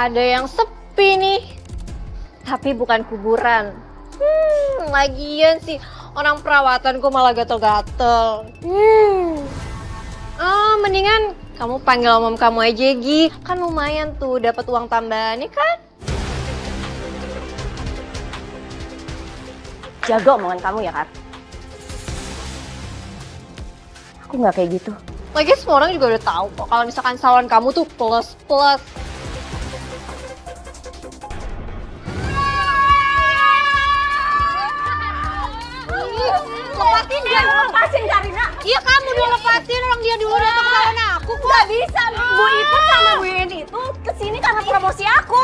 ada yang sepi nih. Tapi bukan kuburan. Lagian sih orang perawatan kok malah gatel-gatel. Mendingan kamu panggil om kamu aja, Gi. Kan lumayan tuh dapat uang tambahan, ya kan? Jaga omongan kamu ya, Kak. Aku nggak kayak gitu. Lagi semua orang juga udah tahu kok kalau misalkan salon kamu tuh plus. Lepasin Karina. Iya kamu dong lepasin, orang dia dulu datang salon aku kok. Gak bisa, Bu Iput sama Bu Yeni itu kesini karena promosi aku.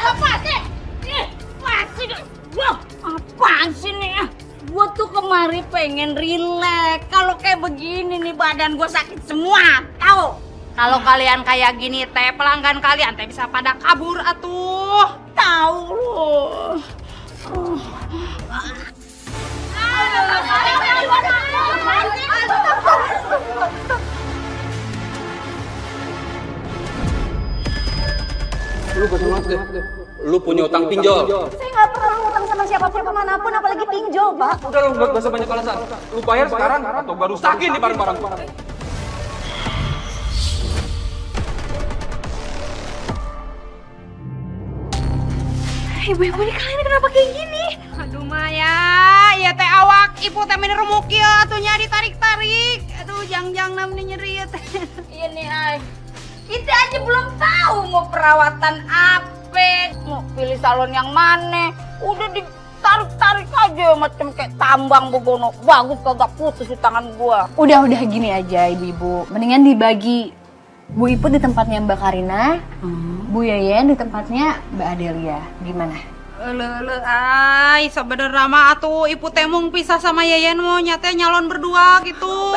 Lepasin! Lepasin! Wah, apaan sih nih? Gue tuh kemari pengen rileks. Kalau kayak begini nih badan gue sakit semua, tahu? Kalau kalian kayak gini teh pelanggan kalian teh bisa pada kabur atuh. Tahu loh. Lu gak usah deh. Lu punya utang pinjol. Saya nggak pernah ngutang sama siapapun kemanapun, apalagi pinjol, Pak. Udah lu gak usah banyak alasan. Lu bayar sekarang atau gak rusakin di barang-barang. Ibu-ibu ini kalian kenapa kayak gini? Aduh Maya, ya teh awak ibu teh minum remuk ya atunya ditarik-tarik. Aduh jangan namanya nyeri ya teh. Iya nih ay. Kita aja belum tahu mau perawatan apa, mau pilih salon yang mana. Udah ditarik-tarik aja macam kayak tambang begono. Bagus kagak putus di tangan gua. Udah gini aja ibu-ibu. Mendingan dibagi. Bu Iput di tempatnya Mbak Karina, Bu Yeyen di tempatnya Mbak Adelia. Gimana? Ay, sebenernya mah atuh ibu temung pisah sama Yeyen mau nyatanya nyalon berdua gitu.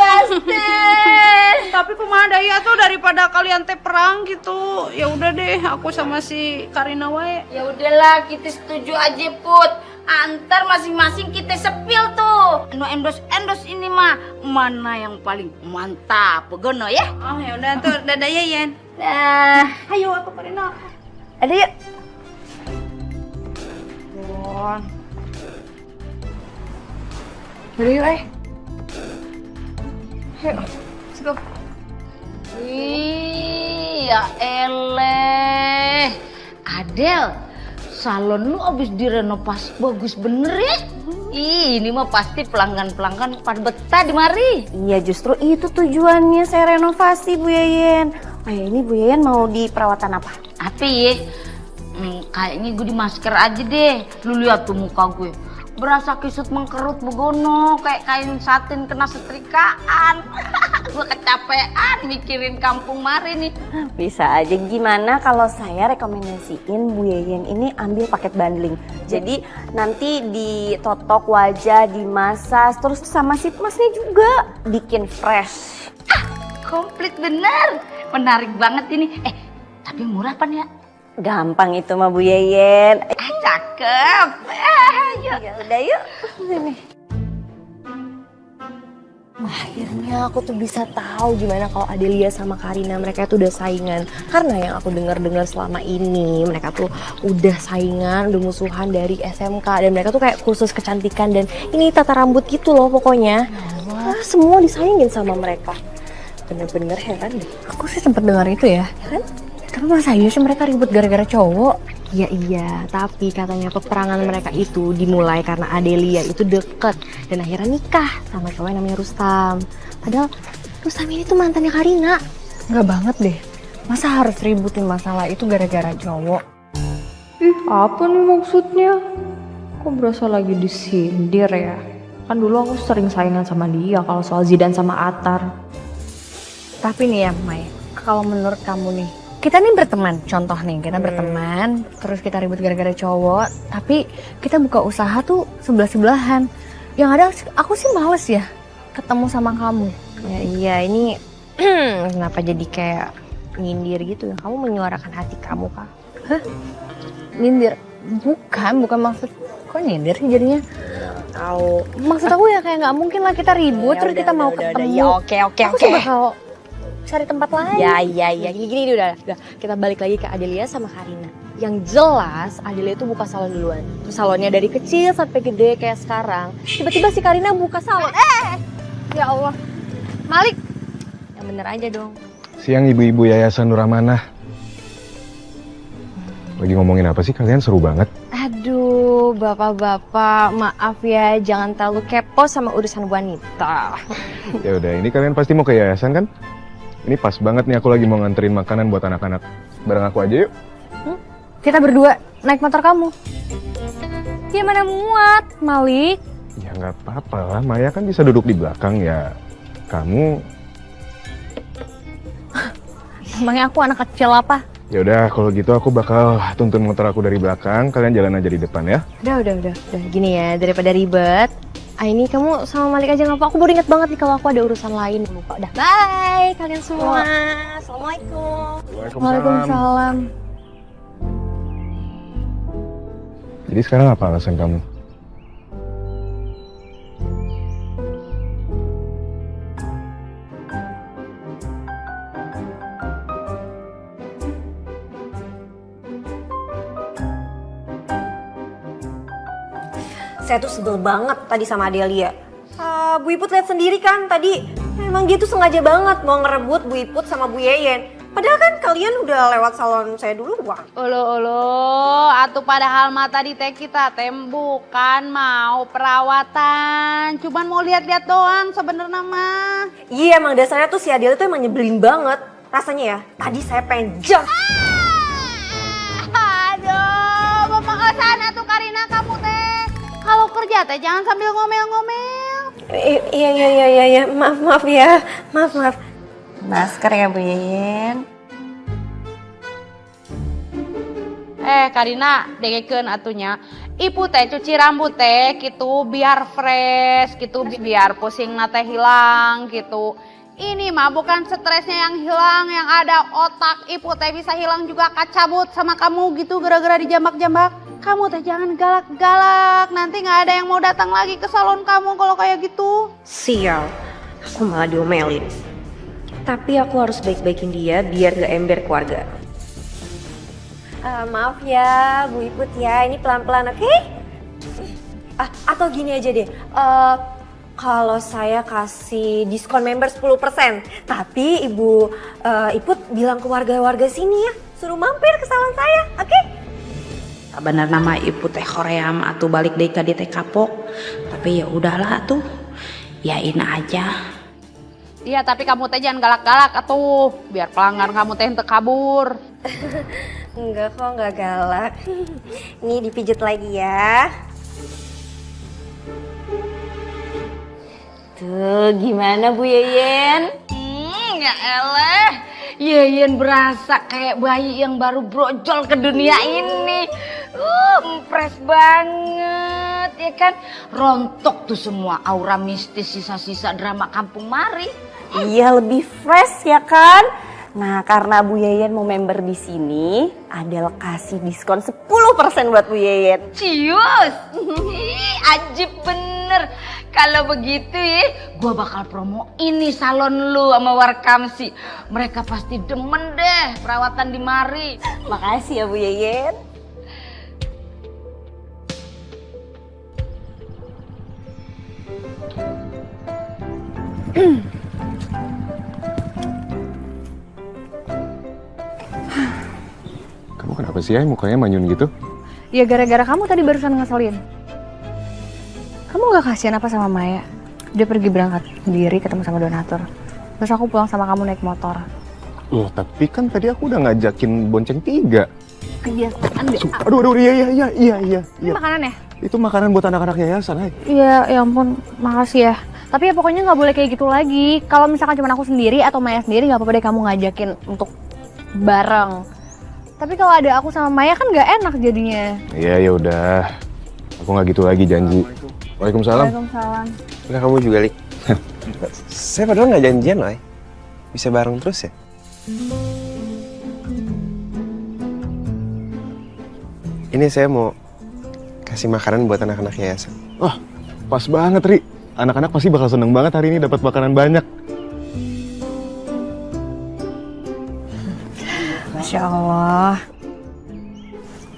Tapi kumaha daya tuh daripada kalian teh perang gitu. Ya udah deh, aku sama si Karina wae. Ya udahlah, kita setuju aja Put. Antar masing-masing kita sepil tuh. No endos ini mah mana yang paling mantap, begono ya? Oh ya udah tuh, dadah Yeyen. Nah, ayo aku Karina. Ada yuk. Udah yuk, Ayo, let's go. Iya, eleh. Adel, salon lu abis direnovasi bagus bener ya? Ih, ini mah pasti pelanggan-pelanggan pada betah di mari. Iya, justru itu tujuannya saya renovasi, Bu Yeyen. Ini Bu Yeyen mau di perawatan apa? Apa ya? Kayaknya gue di masker aja deh. Lu lihat tuh muka gue. Berasa kisut mengkerut begono, kayak kain satin kena setrikaan. Gue kecapean mikirin kampung mari nih. Bisa aja. Gimana kalau saya rekomendasiin Bu Yeyen ini ambil paket bundling. Jadi nanti ditotok wajah, dimasas, terus sama sheet masknya juga bikin fresh. Komplit bener. Menarik banget ini. Tapi murah pan ya? Gampang itu mah Bu Yeyen. Cakep. Yuk. Ya udah yuk. Sini. Akhirnya aku tuh bisa tahu gimana kalau Adelia sama Karina mereka tuh udah saingan. Karena yang aku dengar-dengar selama ini mereka tuh udah saingan, udah musuhan dari SMK dan mereka tuh kayak kursus kecantikan dan ini tata rambut gitu loh pokoknya. Semua disaingin sama mereka. Bener-bener heran deh. Aku sih sempet dengar itu ya. Kan? Tapi masa iya sih mereka ribut gara-gara cowok? Iya, tapi katanya peperangan mereka itu dimulai karena Adelia itu deket dan akhirnya nikah sama cowok yang namanya Rustam. Padahal Rustam ini tuh mantannya Karina. Enggak banget deh. Masa harus ributin masalah itu gara-gara cowok? Apa nih maksudnya? Kok berasa lagi disindir ya? Kan dulu aku sering saingan sama dia kalau soal Zidan sama Atar. Tapi nih ya Mai, kalau menurut kamu nih, kita nih berteman, contoh nih kita berteman, terus kita ribut gara-gara cowok, tapi kita buka usaha tuh sebelah-sebelahan. Yang ada aku sih males ya ketemu sama kamu. Ya iya, ini kenapa jadi kayak nyindir gitu ya? Kamu menyuarakan hati kamu, Kak? Hah? Nyindir? Bukan maksud. Kok nyindir sih jadinya? Tahu. Maksud aku ya kayak nggak mungkin lah kita ribut terus kita mau ketemu. Ya oke. Aku sih bakal cari tempat lain. Ya. Gini udah. Kita balik lagi ke Adelia sama Karina. Yang jelas Adelia itu buka salon duluan. Terus salonnya dari kecil sampai gede kayak sekarang. Tiba-tiba si Karina buka salon. Ya Allah. Malik. Yang bener aja dong. Siang ibu-ibu Yayasan Nur Amanah. Lagi ngomongin apa sih kalian? Seru banget. Aduh, bapak-bapak, maaf ya, jangan terlalu kepo sama urusan wanita. Ya udah, ini kalian pasti mau ke yayasan kan? Ini pas banget nih, aku lagi mau nganterin makanan buat anak-anak. Bareng aku aja yuk. Kita berdua naik motor kamu. Ya mana muat, Malik. Ya nggak apa-apa lah, Maya kan bisa duduk di belakang ya. Kamu... Emangnya aku anak kecil apa? Ya udah, kalau gitu aku bakal tuntun motor aku dari belakang. Kalian jalan aja di depan ya. Udah. Gini ya, daripada ribet. Ini kamu sama Malik aja nggak apa? Aku baru inget banget nih kalau aku ada urusan lain. Lupa. Udah, bye kalian semua. Assalamualaikum. Waalaikumsalam. Jadi sekarang apa alasan kamu? Saya tuh sebel banget tadi sama Adelia. Bu Iput lihat sendiri kan tadi. Emang dia tuh sengaja banget mau ngerebut Bu Iput sama Bu Yeyen. Padahal kan kalian udah lewat salon saya duluan. Olo, atuh padahal mah tadi teh kita bukan mau perawatan. Cuman mau lihat-lihat doang sebenarnya mah. Iya emang dasarnya tuh si Adelia tuh emang nyebelin banget. Rasanya ya, tadi saya pengen jump. Aduh, pemakasan atuh Karina kamu teh. Kalau kerja teh jangan sambil ngomel-ngomel. Iya, maaf ya, maaf. Masker ya Bu Yeyen. Karina, dengekeun atunya. Ibu teh cuci rambut teh gitu biar fresh gitu, biar pusing teh hilang gitu. Ini mah bukan stresnya yang hilang, yang ada otak ibu teh bisa hilang juga kacabut sama kamu gitu gara-gara dijambak-jambak. Kamu teh jangan galak-galak, nanti nggak ada yang mau datang lagi ke salon kamu kalau kayak gitu. Sial, aku malah diomelin. Tapi aku harus baik-baikin dia biar gak ember keluarga. Maaf ya Bu Iput ya, ini pelan-pelan oke? Atau gini aja deh, kalau saya kasih diskon member 10%, tapi Ibu Iput bilang ke warga-warga sini ya, suruh mampir ke salon saya, oke? Bener nama ibu teh hoream atau balik deui ka teh kapok. Tapi ya udahlah tuh. Yain aja. Iya, tapi kamu teh jangan galak-galak atuh, biar pelanggan kamu teh henteu kabur. Enggak kok, enggak galak. Nih dipijit lagi ya. Tuh, gimana Bu Yeyen? Ya eleh, Yeyen berasa kayak bayi yang baru brojol ke dunia ini. Impres banget, ya kan? Rontok tuh semua aura mistis sisa-sisa drama kampung mari. Iya, lebih fresh ya kan? Nah, karena Bu Yeyen mau member di sini, Adel kasih diskon 10% buat Bu Yeyen. Cius, ajib bener. Kalau begitu ya, gue bakal promo ini salon lu sama Warkamsi. Mereka pasti demen deh perawatan di mari. Makasih ya Bu Yeyen. Kamu kenapa sih ya mukanya manyun gitu? Ya gara-gara kamu tadi barusan ngeselin. Kamu gak kasihan apa sama Maya? Dia pergi berangkat sendiri ketemu sama donatur. Terus aku pulang sama kamu naik motor. Loh, tapi kan tadi aku udah ngajakin bonceng 3. Kebiasaan deh. Aduh, iya. Ini makanan ya? Itu makanan buat anak-anak yayasan, Hai. Iya, ya ampun, makasih ya. Tapi ya pokoknya nggak boleh kayak gitu lagi. Kalau misalkan cuma aku sendiri atau Maya sendiri nggak apa-apa deh kamu ngajakin untuk bareng. Tapi kalau ada aku sama Maya kan nggak enak jadinya. Iya, ya udah. Aku nggak gitu lagi janji. Waalaikumsalam. Waalaikumsalam. Enggak, kamu juga, Lik. Saya padahal nggak janjian loh, bisa bareng terus ya? Ini saya mau kasih makanan buat anak-anak yayasan. Wah, pas banget, Ri. Anak-anak pasti bakal seneng banget hari ini dapat makanan banyak.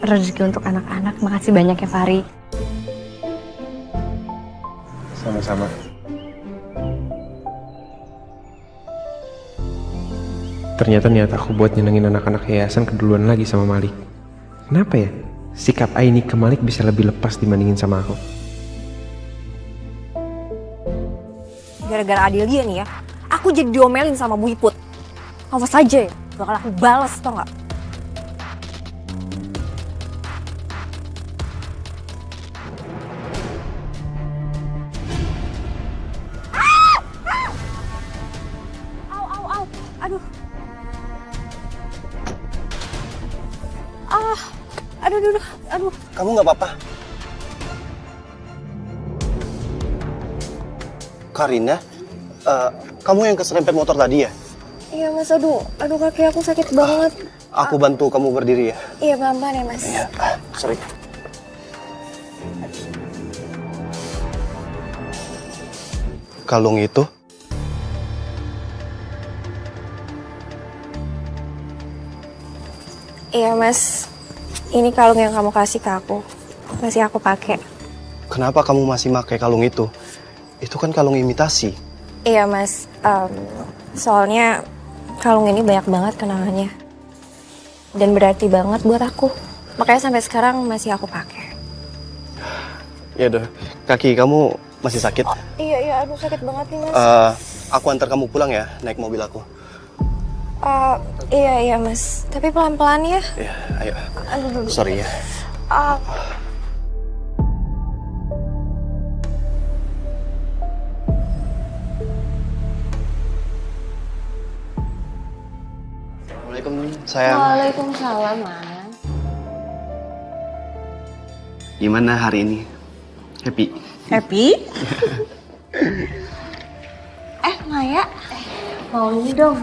rezeki untuk anak-anak. Makasih banyak ya Fari. Sama-sama. Ternyata niat aku buat nyenengin anak-anak yayasan keduluan lagi sama Malik. Kenapa ya? Sikap Aini ke Malik bisa lebih lepas dibandingin sama aku. Gara-gara Adelia nih ya, aku jadi diomelin sama Bu Iput. Awas aja ya, bakal aku balas tau gak? Au. Aduh. Aduh. Kamu nggak apa-apa? Karina, kamu yang keserempet motor tadi ya? Iya mas, aduh kaki aku sakit banget. Aku bantu kamu berdiri ya? Iya pelan-pelan ya mas. Iya, sorry. Kalung itu? Iya mas, ini kalung yang kamu kasih ke aku. Masih aku pakai. Kenapa kamu masih pakai kalung itu? Itu kan kalung imitasi. Iya mas, soalnya kalung ini banyak banget kenangannya. Dan berarti banget buat aku. Makanya sampai sekarang masih aku pakai. Ya udah, kaki kamu masih sakit? Iya, aduh sakit banget nih mas. Aku antar kamu pulang ya, naik mobil aku. Iya mas, tapi pelan-pelan ya. Iya, ayo. Aduh. Sorry ya. Assalamualaikum, sayang. Waalaikumsalam mas. Gimana hari ini? Happy? Happy? Maya, mau ini dong,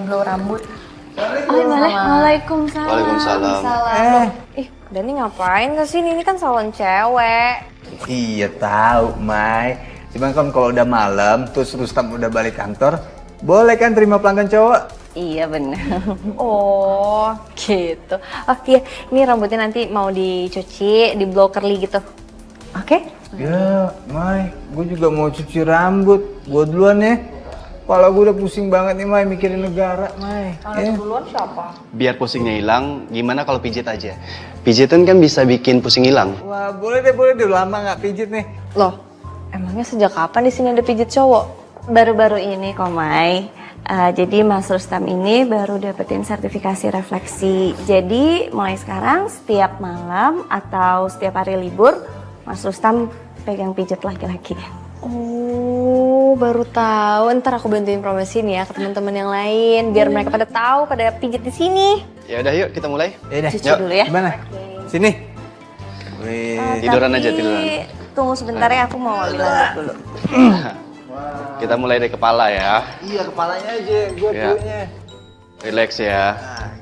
blow rambut. Waalaikumsalam. Dani ngapain kesini? Ini kan salon cewek. Iya tahu, Mai. Cuman kan kalau udah malam, terus Rustam udah balik kantor, boleh kan terima pelanggan cowok? Iya bener. Oh gitu. Oh iya, ini rambutnya nanti mau dicuci, di blow curly gitu. Oke? Ya, Mai, gue juga mau cuci rambut. Gue duluan ya. Kepala gue udah pusing banget nih, Mai, mikirin negara, Mai. Duluan siapa? Biar pusingnya hilang, gimana kalau pijit aja? Pijitan kan bisa bikin pusing hilang. Wah, boleh deh. Lama nggak pijit nih. Loh, emangnya sejak kapan di sini ada pijit cowok? Baru-baru ini kok Mai. Jadi Mas Rustam ini baru dapetin sertifikasi refleksi. Jadi mulai sekarang setiap malam atau setiap hari libur Mas Rustam pegang pijat laki-laki. Oh, baru tahu. Ntar aku bantuin promosiin ya ke teman-teman yang lain biar mereka pada tahu, pada pijat di sini. Ya udah yuk kita mulai. Yaudah, Cuci dulu ya. Gimana? Sini. Wih. Tiduran Tapi aja, tiduran. Tunggu sebentar ya, aku mau lihat dulu. Kita mulai dari kepala ya. Iya, kepalanya aja, gue Ya. dulunya. Relax ya.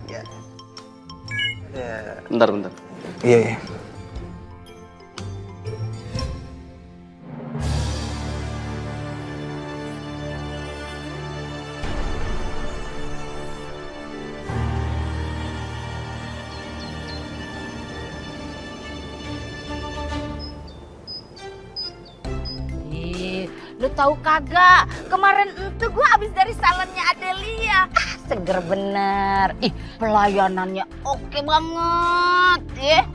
Iya. Bentar. Iya. Lu tahu kagak? Kemarin itu gua abis dari salonnya Adelia. Seger bener. Ih, pelayanannya oke banget.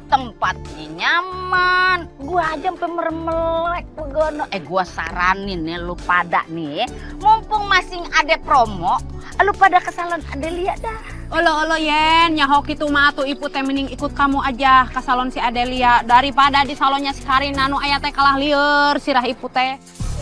Tempatnya nyaman. Gua aja sampai meremelek begono. Gua saranin nih lu pada nih. Mumpung masih ada promo, lu pada ke salon Adelia dah. Olo Yen, nyahok itu mah tuh ibu teh mending ikut kamu aja ke salon si Adelia daripada di salonnya si Karina nu aya teh kalah lieur sirah ibu teh.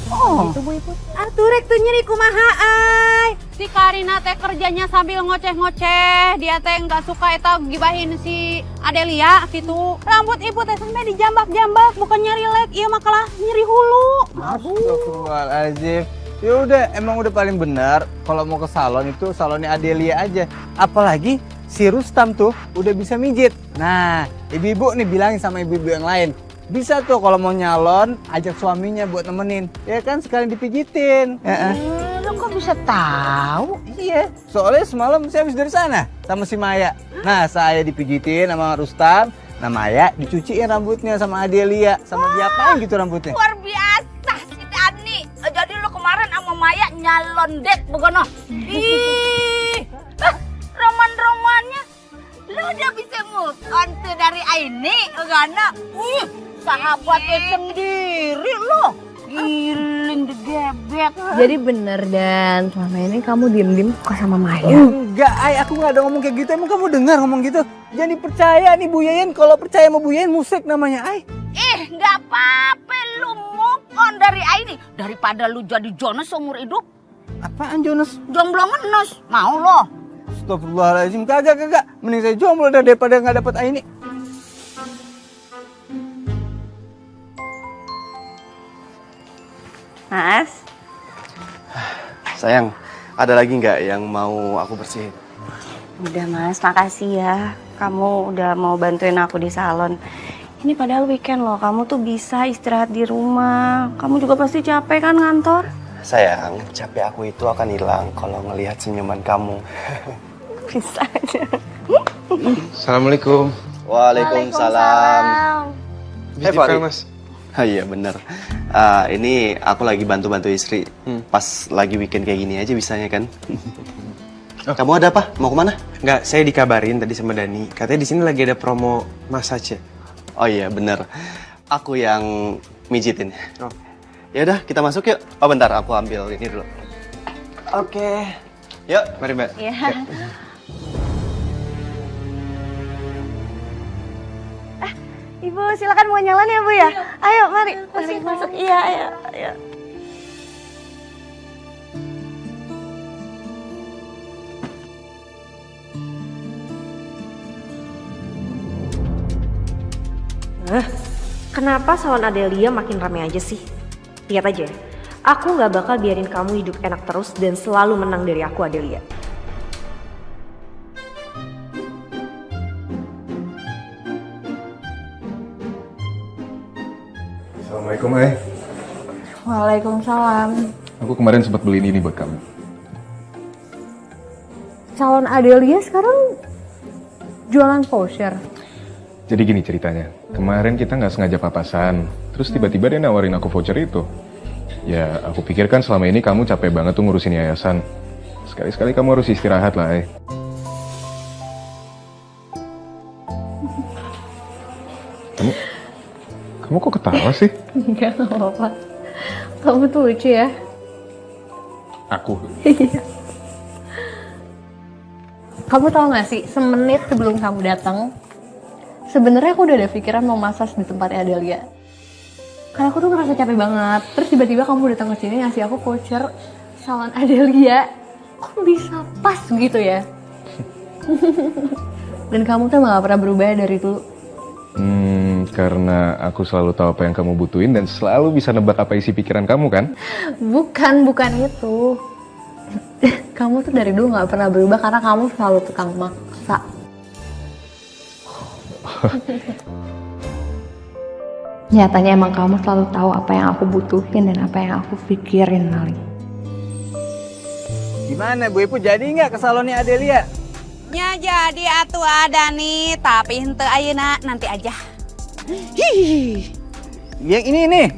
Oh, Itu Bu Iput. Aturek tuh nyeri kumaha ay. Si Karina teh kerjanya sambil ngoceh-ngoceh, dia teh nggak suka eta gibahin si Adelia gitu. Rambut ibu teh sampai dijambak-jambak, bukan nyeri leg, iya mah kalah nyeri hulu. Astagfirullahaladzim. Ya udah, emang udah paling benar kalau mau ke salon itu salonnya Adelia aja. Apalagi si Rustam tuh udah bisa mijit. Nah, ibu-ibu nih bilangin sama ibu-ibu yang lain. Bisa tuh kalau mau nyalon ajak suaminya buat nemenin. Ya kan sekalian dipijitin. Lu dong kok bisa tahu? Iya, soalnya semalam saya habis dari sana sama si Maya. Nah, saya dipijitin sama Rustam, nah Maya dicuciin rambutnya sama Adelia, sama diapain gitu rambutnya. Luar biasa si Dani. Jadi lu kemarin sama Maya nyalon date begono. Ih, roman-romannya lu udah bisa move on tuh dari Aini begono. Sahabatnya sendiri lu. Giling digebet. Jadi bener Dan, selama ini kamu diem-diem suka sama Maya. Enggak, aku nggak ada ngomong kayak gitu. Emang kamu dengar ngomong gitu? Jangan dipercaya nih Bu Yayan. Kalau percaya sama Bu Yayan, musik namanya. Nggak apa-apa lu move on dari Aini daripada lu jadi Jonas seumur hidup. Apaan Jonas? Jomblo ngenes. Mau lo? Astagfirullahaladzim, kagak. Mending saya jomblo daripada nggak dapet Aini. Mas, Sayang, ada lagi nggak yang mau aku bersihin? udah Mas, makasih ya. Kamu udah mau bantuin aku di salon. Ini padahal weekend loh, kamu tuh bisa istirahat di rumah. Kamu juga pasti capek kan ngantor? Sayang, capek aku itu akan hilang kalau ngelihat senyuman kamu. Bisa aja. Assalamualaikum. Waalaikumsalam. Bisa dibuka, Mas? Iya bener. Ini aku lagi bantu-bantu istri. Pas lagi weekend kayak gini aja bisanya kan. Kamu ada apa? Mau kemana? Nggak, saya dikabarin tadi sama Dani. Katanya di sini lagi ada promo massage. Oh iya bener. Aku yang mijitin. Oh. Ya udah kita masuk yuk. Oh bentar, aku ambil ini dulu. Oke. Yuk. Mari Mbak. Iya. Ibu silakan mau nyalon ya Bu ya? Ayo mari masuk. Iya ayo. Kenapa salon Adelia makin rame aja sih? Lihat aja, aku nggak bakal biarin kamu hidup enak terus dan selalu menang dari aku, Adelia. Assalamualaikum, Ay. Waalaikumsalam. Aku kemarin sempat beliin ini buat kamu. Calon Adelia sekarang jualan voucher. Jadi gini ceritanya, kemarin kita nggak sengaja papasan, terus tiba-tiba dia nawarin aku voucher itu. Ya, aku pikir kan selama ini kamu capek banget tuh ngurusin yayasan. Sekali-sekali kamu harus istirahat lah, Ay. Kamu kok ketawa sih? Enggak apa-apa. Kamu tuh lucu ya. Aku? Iya. Kamu tahu nggak sih, semenit sebelum kamu datang, sebenarnya aku udah ada pikiran mau massage di tempatnya Adelia. Karena aku tuh ngerasa capek banget. Terus tiba-tiba kamu datang ke sini ngasih aku voucher salon Adelia. Kok bisa pas gitu ya? Dan kamu tuh emang gak pernah berubah dari itu. Karena aku selalu tahu apa yang kamu butuhin dan selalu bisa nebak apa isi pikiran kamu kan? Bukan itu. Kamu tuh dari dulu gak pernah berubah karena kamu selalu tukang maksa. Nyatanya emang kamu selalu tahu apa yang aku butuhin dan apa yang aku pikirin, Mali. Gimana Bu Ipu, jadi nggak ke salonnya Adelia? Ya jadi atuh ada nih, tapi henteu ayeuna nanti aja. Hihi. Yang ini.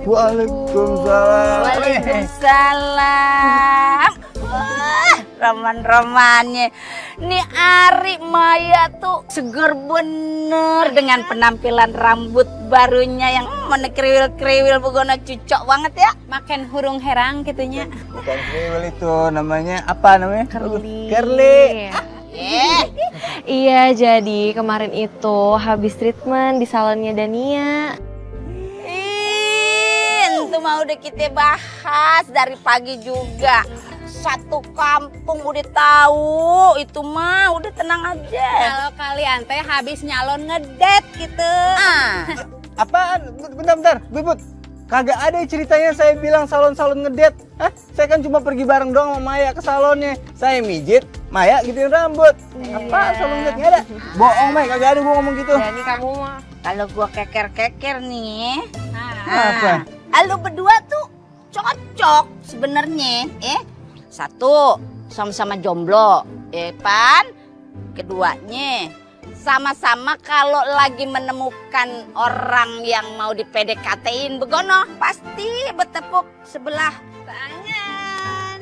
Waalaikumsalam. Waalaikumsalam. Wah, roman-romannya. Nih Ari Maya tuh seger bener dengan penampilan rambut barunya yang kriwil-kriwil begono cucok banget ya. Makin hurung herang gitunya. Bukan kriwil itu, namanya apa namanya? Curly. Iya, jadi kemarin itu habis treatment di salonnya Dania. Itu mah udah kita bahas dari pagi juga. Satu kampung udah tahu, itu mah udah tenang aja. Kalau kalian teh habis nyalon ngedet gitu. Apaan? Bentar, Bu Iput. Kagak ada ceritanya saya bilang salon-salon ngedet. Hah? Saya kan cuma pergi bareng doang sama Maya ke salonnya. Saya mijit, Maya gituin rambut. Apa salon ngedet? Nggak ada. Bohong, Maya. Kagak ada gua ngomong gitu. Jadi kamu mah kalau gua keker-keker nih. Apa? Lu berdua tuh cocok sebenarnya. Satu, sama-sama jomblo, Pan. Keduanya, sama-sama kalau lagi menemukan orang yang mau di-PDKT-in begono, pasti bertepuk sebelah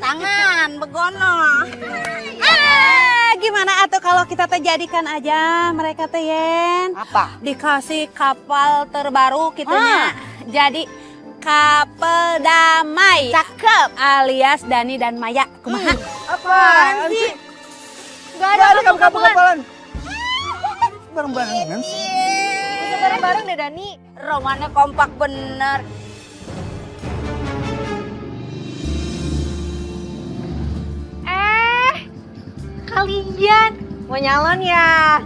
tangan begono. Gimana atuh kalau kita teh jadikan aja mereka teh Yen? Apa? Dikasih kapal terbaru kitanya. Jadi kapal damai. Cakep. Alias Dani dan Maya. Kumaha? Apaan sih? Gak ada kapal-kapalan. Bareng-barengan sih. Bisa bareng-bareng deh Dani. Romannya kompak bener. Kalian mau nyalon ya?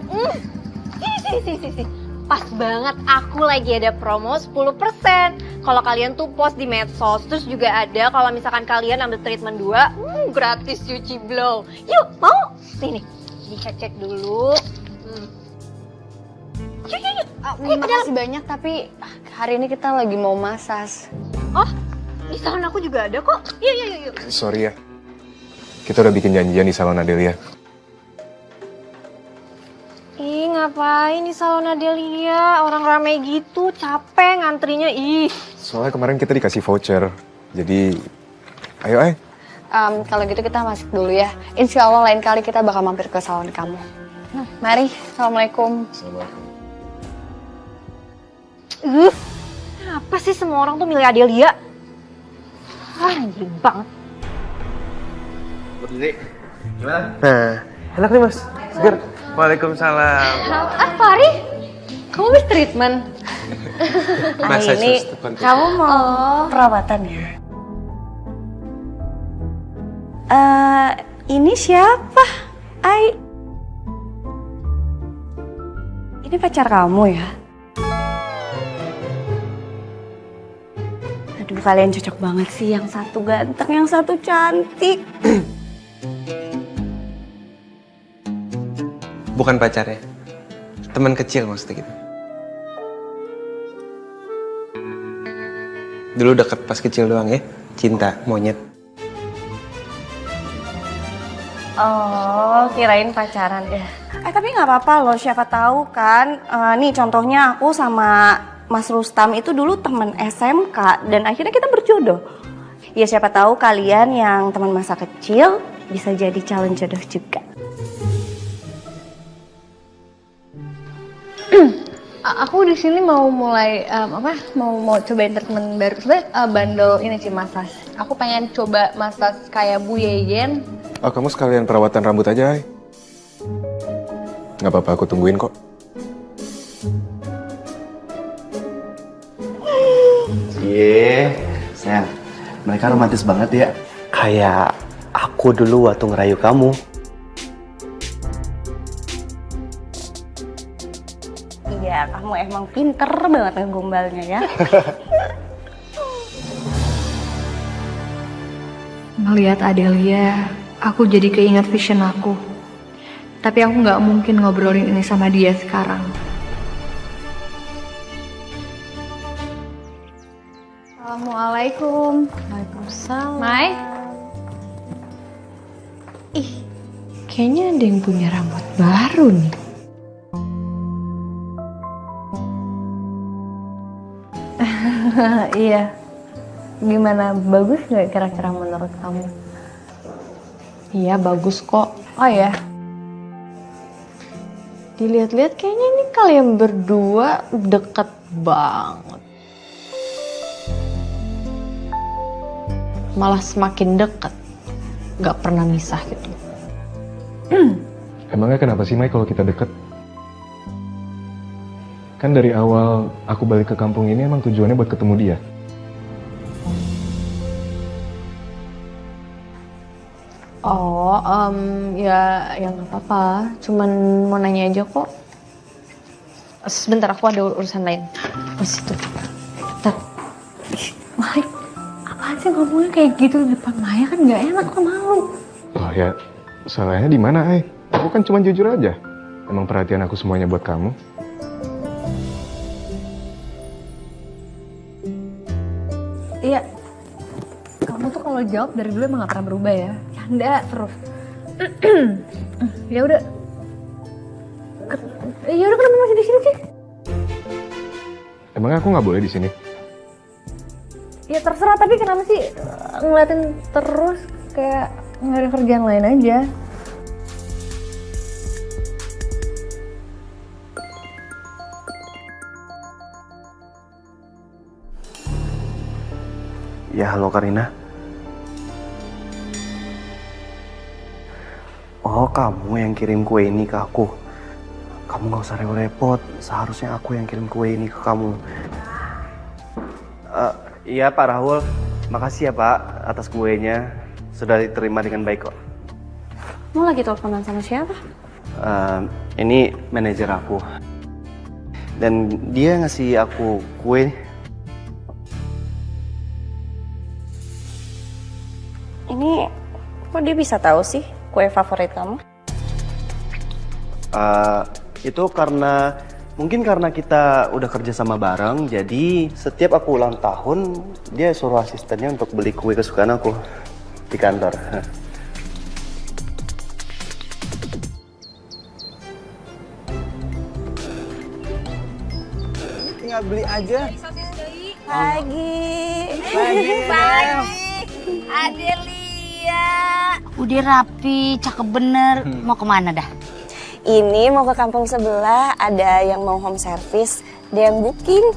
Sini. Pas banget aku lagi ada promo 10%. Kalau kalian tuh post di medsos, terus juga ada kalau misalkan kalian ambil treatment 2, gratis cuci blow. Yuk, mau? Nih, dicek dulu. Yuk. Makasih banyak, tapi hari ini kita lagi mau masas. Oh, di salon aku juga ada kok. Yuk. Sorry ya. Kita udah bikin janjian di salon Adelia. Ih, ngapain di salon Adelia? Orang rame gitu, capek ngantrinya. Ih. Soalnya kemarin kita dikasih voucher. Jadi, ayo Kalau gitu kita masuk dulu ya. Insya Allah lain kali kita bakal mampir ke salon kamu. Mari, Assalamualaikum. Apa sih semua orang tuh milih Adelia? Anjing banget. Nah, enak nih mas, seger. Waalaikumsalam. Fari, kamu habis treatment? Masa ini kamu mau perawatan ya? Ini siapa? Ini pacar kamu ya? Aduh, kalian cocok banget sih. Yang satu ganteng, yang satu cantik. Bukan pacarnya, teman kecil maksudnya gitu. Dulu deket pas kecil doang ya, cinta, monyet. Oh, kirain pacaran ya. Tapi nggak apa-apa loh, siapa tahu kan. Nih contohnya aku sama Mas Rustam itu dulu temen SMK dan akhirnya kita berjodoh. Ya siapa tahu kalian yang teman masa kecil bisa jadi calon jodoh juga. Aku di sini mau mulai mau cobain treatment baru. Sebenarnya bandel ini sih masas. Aku pengen coba masas kayak Bu Yeyen. Oh, kamu sekalian perawatan rambut aja, Nggak apa-apa, aku tungguin kok. Sayang, mereka romantis banget ya. Kayak aku dulu waktu ngerayu kamu. Iya, kamu emang pinter banget ngegombalnya ya. Melihat Adelia, aku jadi keinget vision aku. Tapi aku nggak mungkin ngobrolin ini sama dia sekarang. Assalamualaikum. Waalaikumsalam. Mai. Ih, kayaknya ada yang punya rambut baru nih. Iya. Gimana, bagus nggak kira-kira menurut kamu? Iya, bagus kok. Oh ya. Dilihat-lihat kayaknya ini kalian berdua deket banget. Malah semakin deket. Gak pernah misah gitu. Emangnya kenapa sih, Mai, kalau kita deket? Kan dari awal aku balik ke kampung ini emang tujuannya buat ketemu dia. Oh, ya nggak apa-apa. Cuman mau nanya aja kok. Sebentar, aku ada urusan lain. Di situ. Bentar. Malik, apaan sih ngomongnya kayak gitu di depan Maya, kan nggak enak, aku malu. Oh ya, salahnya di mana, Ai? Aku kan cuma jujur aja. Emang perhatian aku semuanya buat kamu. Iya. kalau jawab dari dulu emang gak pernah berubah ya. Canda terus. Ya udah. Ya udah, kenapa masih di sini sih? Emangnya aku nggak boleh di sini? Ya terserah, tapi kenapa sih ngeliatin terus, kayak nggak ada kerjaan lain aja? Ya, halo Karina. Oh, kamu yang kirim kue ini ke aku. Kamu gak usah repot-repot. Seharusnya aku yang kirim kue ini ke kamu. Iya, Pak Rahul. Makasih ya, Pak, atas kuenya. Sudah diterima dengan baik kok. Mau lagi teleponan sama siapa? Ini manajer aku. Dan dia ngasih aku kue. Ini kok dia bisa tahu sih kue favorit kamu? Itu mungkin karena kita udah kerja sama bareng, jadi setiap aku ulang tahun dia suruh asistennya untuk beli kue kesukaan aku di kantor. Tinggal beli aja. Pagi Adelia. Udah rapi, cakep bener. Mau kemana dah? Ini mau ke kampung sebelah, ada yang mau home service, dia yang booking.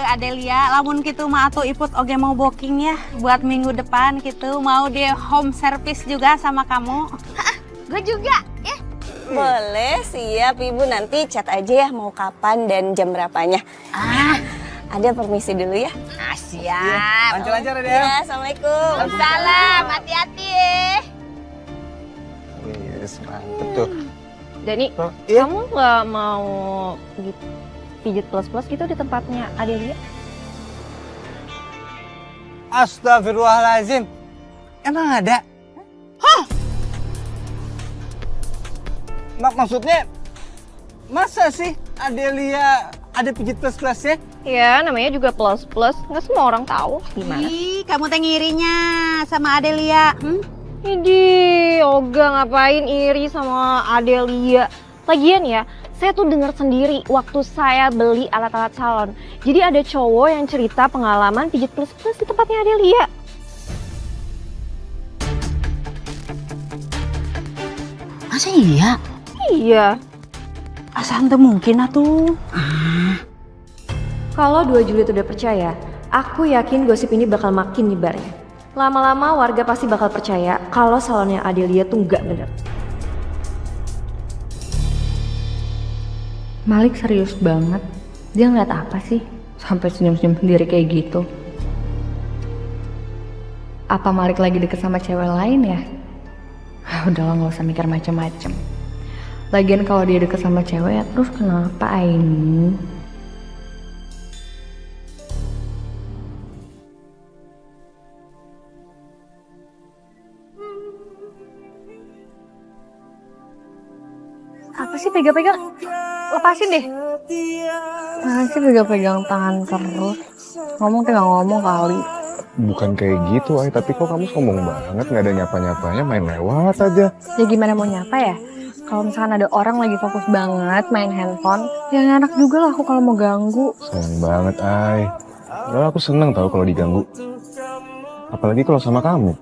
Adelia, lamun gitu mah atuh Iput oge mau booking ya buat minggu depan gitu, mau dia home service juga sama kamu. Gue juga, ya. Boleh, siap Ibu, nanti chat aja ya mau kapan dan jam berapanya. Ada permisi dulu ya. Siap. Lancar-lancar ya, Del. Ya, Assalamualaikum. Salam, hati-hati. Yes, mantep tuh. Dani, Iya? kamu nggak mau pijit plus-plus gitu di tempatnya Adelia? Astagfirullahaladzim. Emang ada? Maksudnya, masa sih Adelia ada pijit plus-plusnya? Ya, namanya juga plus-plus. Nggak semua orang tahu gimana. Ih, kamu teh ngirinya sama Adelia. Idih, Oga ngapain iri sama Adelia? Lagian ya, saya tuh dengar sendiri waktu saya beli alat-alat salon. Jadi ada cowok yang cerita pengalaman pijit plus-plus di tempatnya Adelia. Masa iya? Iya. Asal ente mungkin atuh. Kalau 2 Juli itu udah percaya, aku yakin gosip ini bakal makin nyebarnya. Lama-lama warga pasti bakal percaya kalau salonnya Adelia tuh nggak bener. Malik serius banget. Dia ngeliat apa sih? Sampai senyum-senyum sendiri kayak gitu. Apa Malik lagi deket sama cewek lain ya? Udahlah, nggak usah mikir macem-macem. Lagian kalau dia deket sama cewek, terus kenapa Aini? Apa sih pegang-pegang? Lepasin deh. Apa sih pegang-pegang tangan terus? Ngomong tinggal ngomong kali. Bukan kayak gitu, Ay. Tapi kok kamu sombong banget, nggak ada nyapa-nyapanya, main lewat aja. Ya gimana mau nyapa ya? Kalau misalkan ada orang lagi fokus banget main handphone, ya enak juga lah aku kalau mau ganggu. Sayang banget, Ay. Padahal aku seneng tau kalau diganggu. Apalagi kalau sama kamu.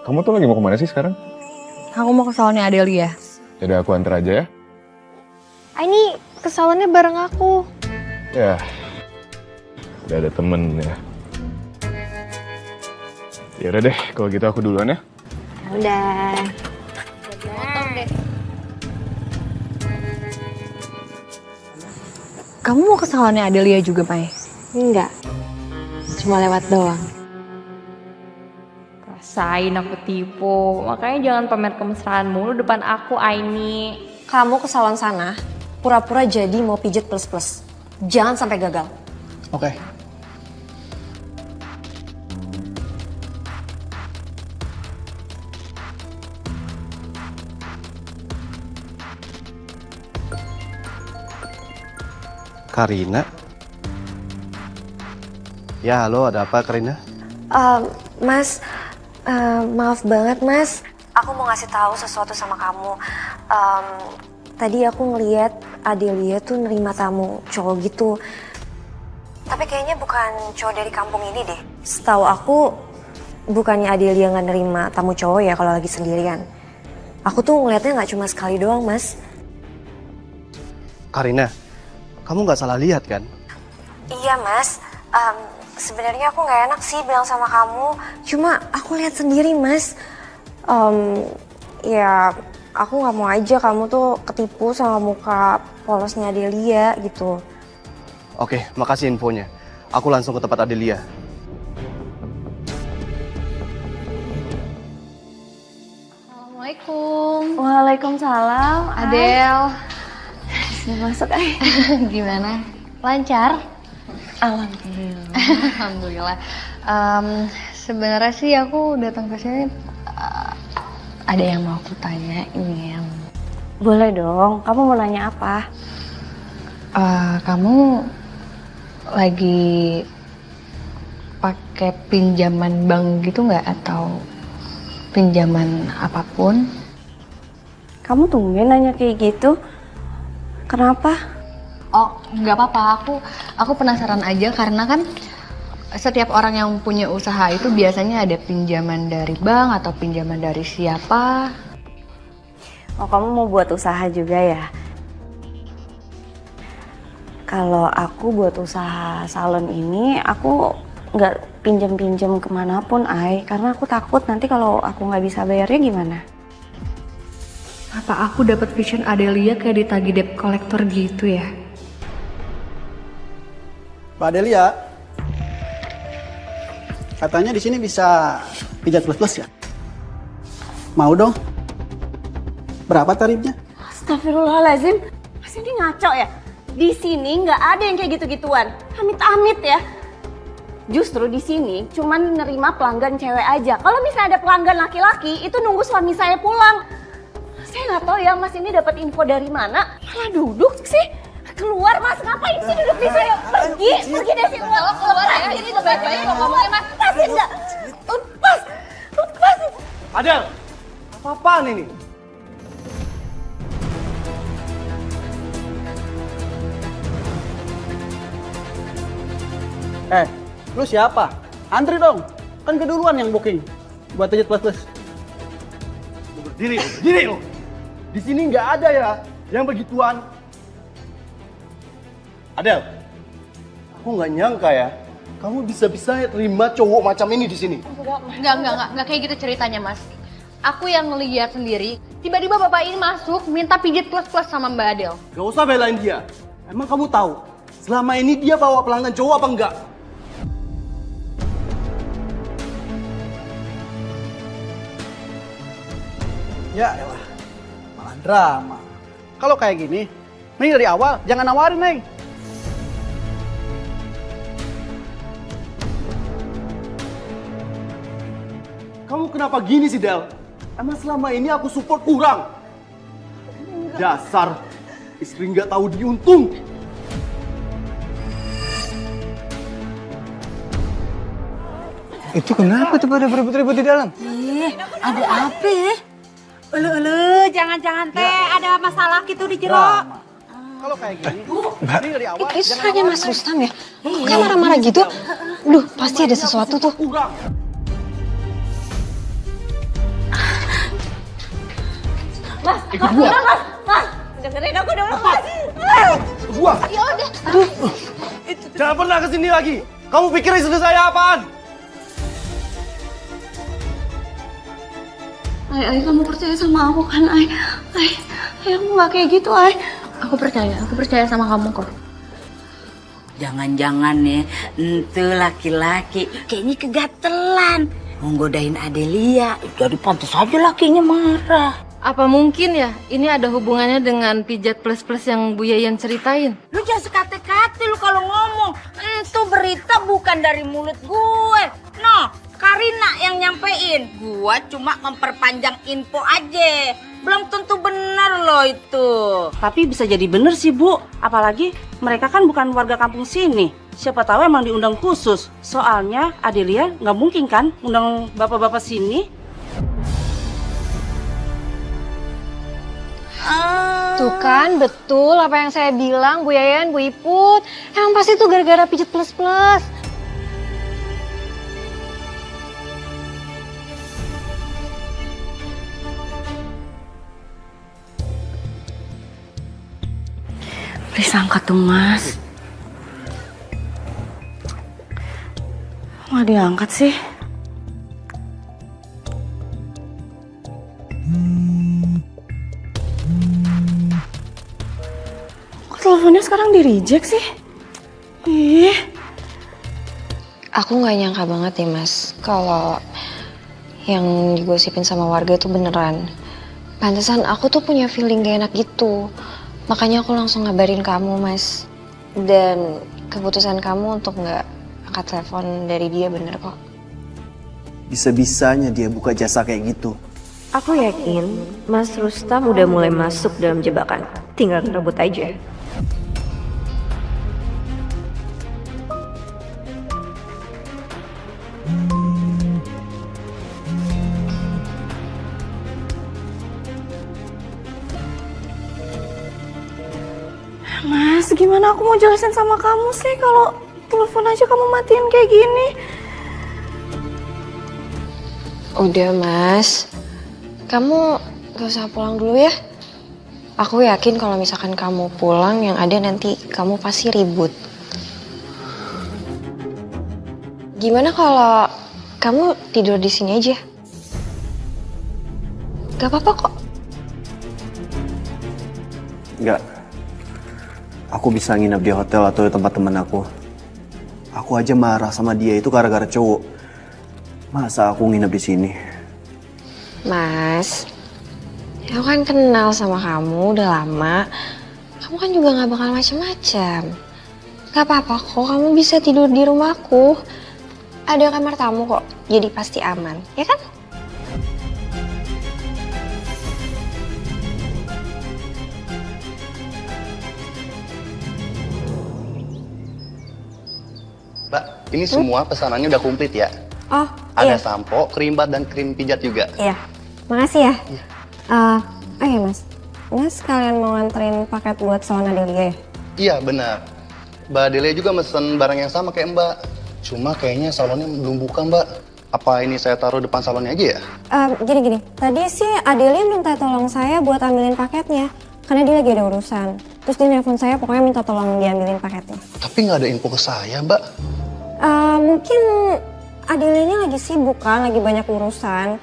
Kamu tuh lagi mau kemana sih sekarang? Aku mau ke salonnya Adelia. Jadi aku antar aja ya. Ini ke salonnya bareng aku. Ya, udah ada temen ya. Ya udah deh, kalau gitu aku duluan ya. Udah. Kamu mau ke salonnya Adelia juga, Mai? Enggak. Cuma lewat doang. Rasain aku tipu. Makanya jangan pamer kemesraan mulu depan aku, Aini. Kamu ke salon sana, pura-pura jadi mau pijit plus-plus. Jangan sampai gagal. Oke. Karina? Ya, halo, ada apa Karina? Mas, maaf banget Mas. Aku mau ngasih tahu sesuatu sama kamu. Tadi aku ngeliat Adelia tuh nerima tamu cowok gitu. Tapi kayaknya bukan cowok dari kampung ini deh. Setahu aku, bukannya Adelia nggak nerima tamu cowok ya kalau lagi sendirian. Aku tuh ngeliatnya nggak cuma sekali doang, Mas. Karina, kamu nggak salah lihat kan? Iya, Mas. Sebenarnya aku nggak enak sih bilang sama kamu. Cuma aku lihat sendiri, Mas. Ya, aku nggak mau aja kamu tuh ketipu sama muka polosnya Adelia gitu. Oke, makasih infonya. Aku langsung ke tempat Adelia. Assalamualaikum. Waalaikumsalam. Adel. Sini masuk, Ay. Gimana? Lancar? Alhamdulillah. Alhamdulillah. Sebenarnya sih aku datang ke sini ada yang mau aku tanya ini yang. Boleh dong, kamu mau nanya apa? Kamu lagi pakai pinjaman bank gitu nggak atau pinjaman apapun? Kamu tumben nanya kayak gitu. Kenapa? Oh, nggak apa-apa. Aku penasaran aja karena kan setiap orang yang punya usaha itu biasanya ada pinjaman dari bank atau pinjaman dari siapa. Oh, kamu mau buat usaha juga ya? Kalau aku buat usaha salon ini, aku nggak pinjam-pinjam kemanapun, Ay. Karena aku takut nanti kalau aku nggak bisa bayarnya gimana? Apa aku dapat vision Adelia kayak ditagih debt collector gitu ya? Mbak Adelia, katanya di sini bisa pijat plus-plus ya? Mau dong? Berapa tarifnya? Astagfirullahaladzim, Mas ini ngaco ya? Di sini nggak ada yang kayak gitu-gituan. Amit-amit ya. Justru di sini cuman nerima pelanggan cewek aja. Kalau misalnya ada pelanggan laki-laki, itu nunggu suami saya pulang. Saya nggak tahu ya Mas ini dapat info dari mana. Malah duduk sih. Keluar Mas, ngapain sih duduk di sini? Pergi dari sini. Keluar ya, ini lebih baik kalau ngomongnya Mas. Lepasin nggak? Lepas. Adel, apa-apaan ini? Lu siapa? Antri dong, kan keduluan yang booking buat pijat plus-plus. Berdiri lo. Di sini nggak ada ya yang begituan. Adel, aku nggak nyangka ya, kamu bisa-bisa terima cowok macam ini di sini. Enggak kayak gitu ceritanya, Mas. Aku yang ngeliat sendiri, tiba-tiba bapak ini masuk minta pijit plus-plus sama Mbak Adel. Gak usah belain dia. Emang kamu tahu selama ini dia bawa pelanggan cowok apa enggak? Ya elah, malah drama. Kalau kayak gini, mending dari awal jangan nawarin, Neng. Kamu kenapa gini sih, Del? Emang selama ini aku support kurang? Dasar istri nggak tahu diuntung. Itu kenapa tuh pada beribut-ribut di dalam? Ada apa ya? Jangan-jangan teh ada masalah gitu di jero. Kalau kayak gini, mending dari awal Itu suaranya Mas Rustam ya? Kayak marah-marah gitu. Duh, pasti ada sesuatu tuh. Kurang. Mas, Mas, dengerin aku dulu Mas. Gua. Ya udah. Jangan pernah kesini lagi. Kamu pikir istri saya apaan? Ay, kamu percaya sama aku kan, Ay? Ay, aku nggak kayak gitu, Ay. Aku percaya sama kamu kok. Jangan-jangan ya, itu laki-laki kayaknya kegatelan. Menggodain Adelia, jadi pantas aja lakinya marah. Apa mungkin ya ini ada hubungannya dengan pijat plus-plus yang Bu Yayan ceritain? Lu jangan sekate-kate lu kalau ngomong. Itu berita bukan dari mulut gue. No, Karina yang nyampein. Gua cuma memperpanjang info aja. Belum tentu benar loh itu. Tapi bisa jadi bener sih, Bu. Apalagi mereka kan bukan warga kampung sini. Siapa tahu emang diundang khusus. Soalnya Adelia nggak mungkin kan undang bapak-bapak sini. Tuh kan, betul apa yang saya bilang, Bu Yayan, Bu Iput. Emang pasti itu gara-gara pijet plus-plus. Please angkat dong, Mas. Nggak diangkat sih. Kok teleponnya sekarang di-reject sih? Ih. Aku nggak nyangka banget ya mas, kalau yang digosipin sama warga itu beneran. Pantesan aku tuh punya feeling gak enak gitu. Makanya aku langsung ngabarin kamu mas. Dan keputusan kamu untuk nggak angkat telepon dari dia bener kok. Bisa-bisanya dia buka jasa kayak gitu. Aku yakin Mas Rustam udah mulai masuk dalam jebakan. Tinggal ngerebut aja. Mas, gimana aku mau jelasin sama kamu sih kalau telepon aja kamu matiin kayak gini? Udah mas, kamu gak usah pulang dulu ya. Aku yakin kalau misalkan kamu pulang yang ada nanti kamu pasti ribut. Gimana kalau kamu tidur di sini aja? Gak apa-apa kok. Enggak. Aku bisa nginep di hotel atau di tempat temen aku. Aku aja marah sama dia itu gara-gara cowok. Masa aku nginep di sini? Mas, aku kan kenal sama kamu udah lama. Kamu kan juga gak bakal macem-macem. Gak apa-apa kok, kamu bisa tidur di rumahku. Ada kamar tamu kok, jadi pasti aman, ya kan? Mbak, ini semua pesanannya udah komplit ya? Oh, Ada iya. sampo, krim bat, dan krim pijat juga. Iya. Makasih ya. Oh iya mas. Mas kalian mau nganterin paket buat salon Adelia ya? Iya, benar. Mbak Delia juga mesen barang yang sama kayak Mbak. Cuma kayaknya salonnya belum buka, Mbak. Apa ini saya taruh depan salonnya aja ya? Gini. Tadi sih Adelia minta tolong saya buat ambilin paketnya. Karena dia lagi ada urusan. Terus dia nelfon saya pokoknya minta tolong diambilin paketnya. Tapi nggak ada info ke saya, Mbak. Mungkin Adelianya lagi sibuk kan, lagi banyak urusan.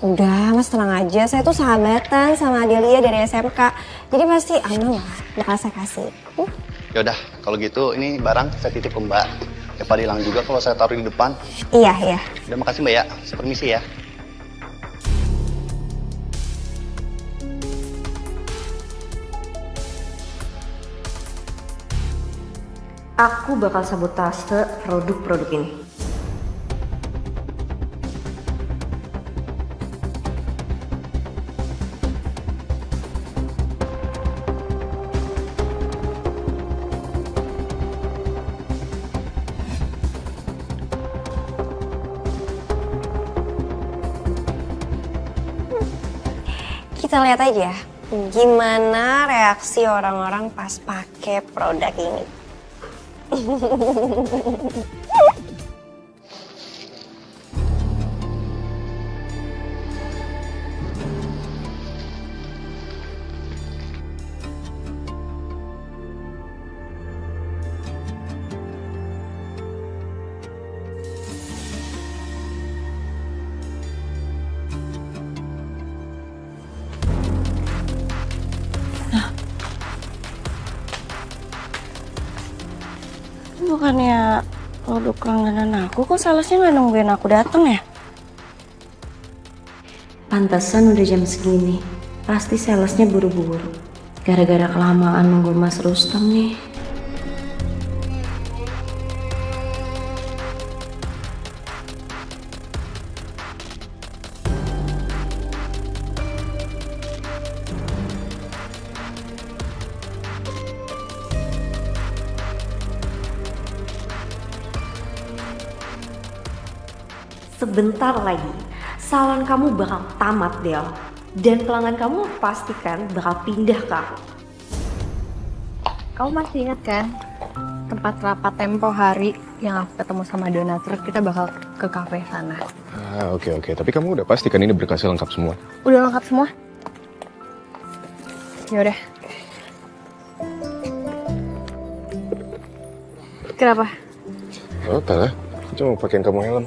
Udah, mas tenang aja. Saya tuh sahabatan sama Adelia dari SMK. Jadi pasti aman lah, bakal saya kasih. Yaudah, kalau gitu ini barang saya titip ke Mbak. Ya Pak hilang juga kalau saya taruh di depan. Iya. Udah, makasih Mbak ya. Saya permisi ya. Aku bakal sabotase produk-produk ini. Kita lihat aja gimana reaksi orang-orang pas pakai produk ini. Bukannya produk langganan aku, kok salesnya nggak nungguin aku datang ya? Pantesan udah jam segini. Pasti salesnya buru-buru. Gara-gara kelamaan nunggu Mas Rustam nih. sebentar lagi salon kamu bakal tamat, Del. Dan pelanggan kamu pastikan bakal pindah ke aku. Kamu masih ingat kan tempat rapat tempo hari yang aku ketemu sama donatur, kita bakal ke kafe sana. Oke. Tapi kamu udah pastikan ini berkasnya lengkap semua? Udah lengkap semua? Yaudah. Kenapa? Oh, lah. Aku cuma mau pakein kamu helm.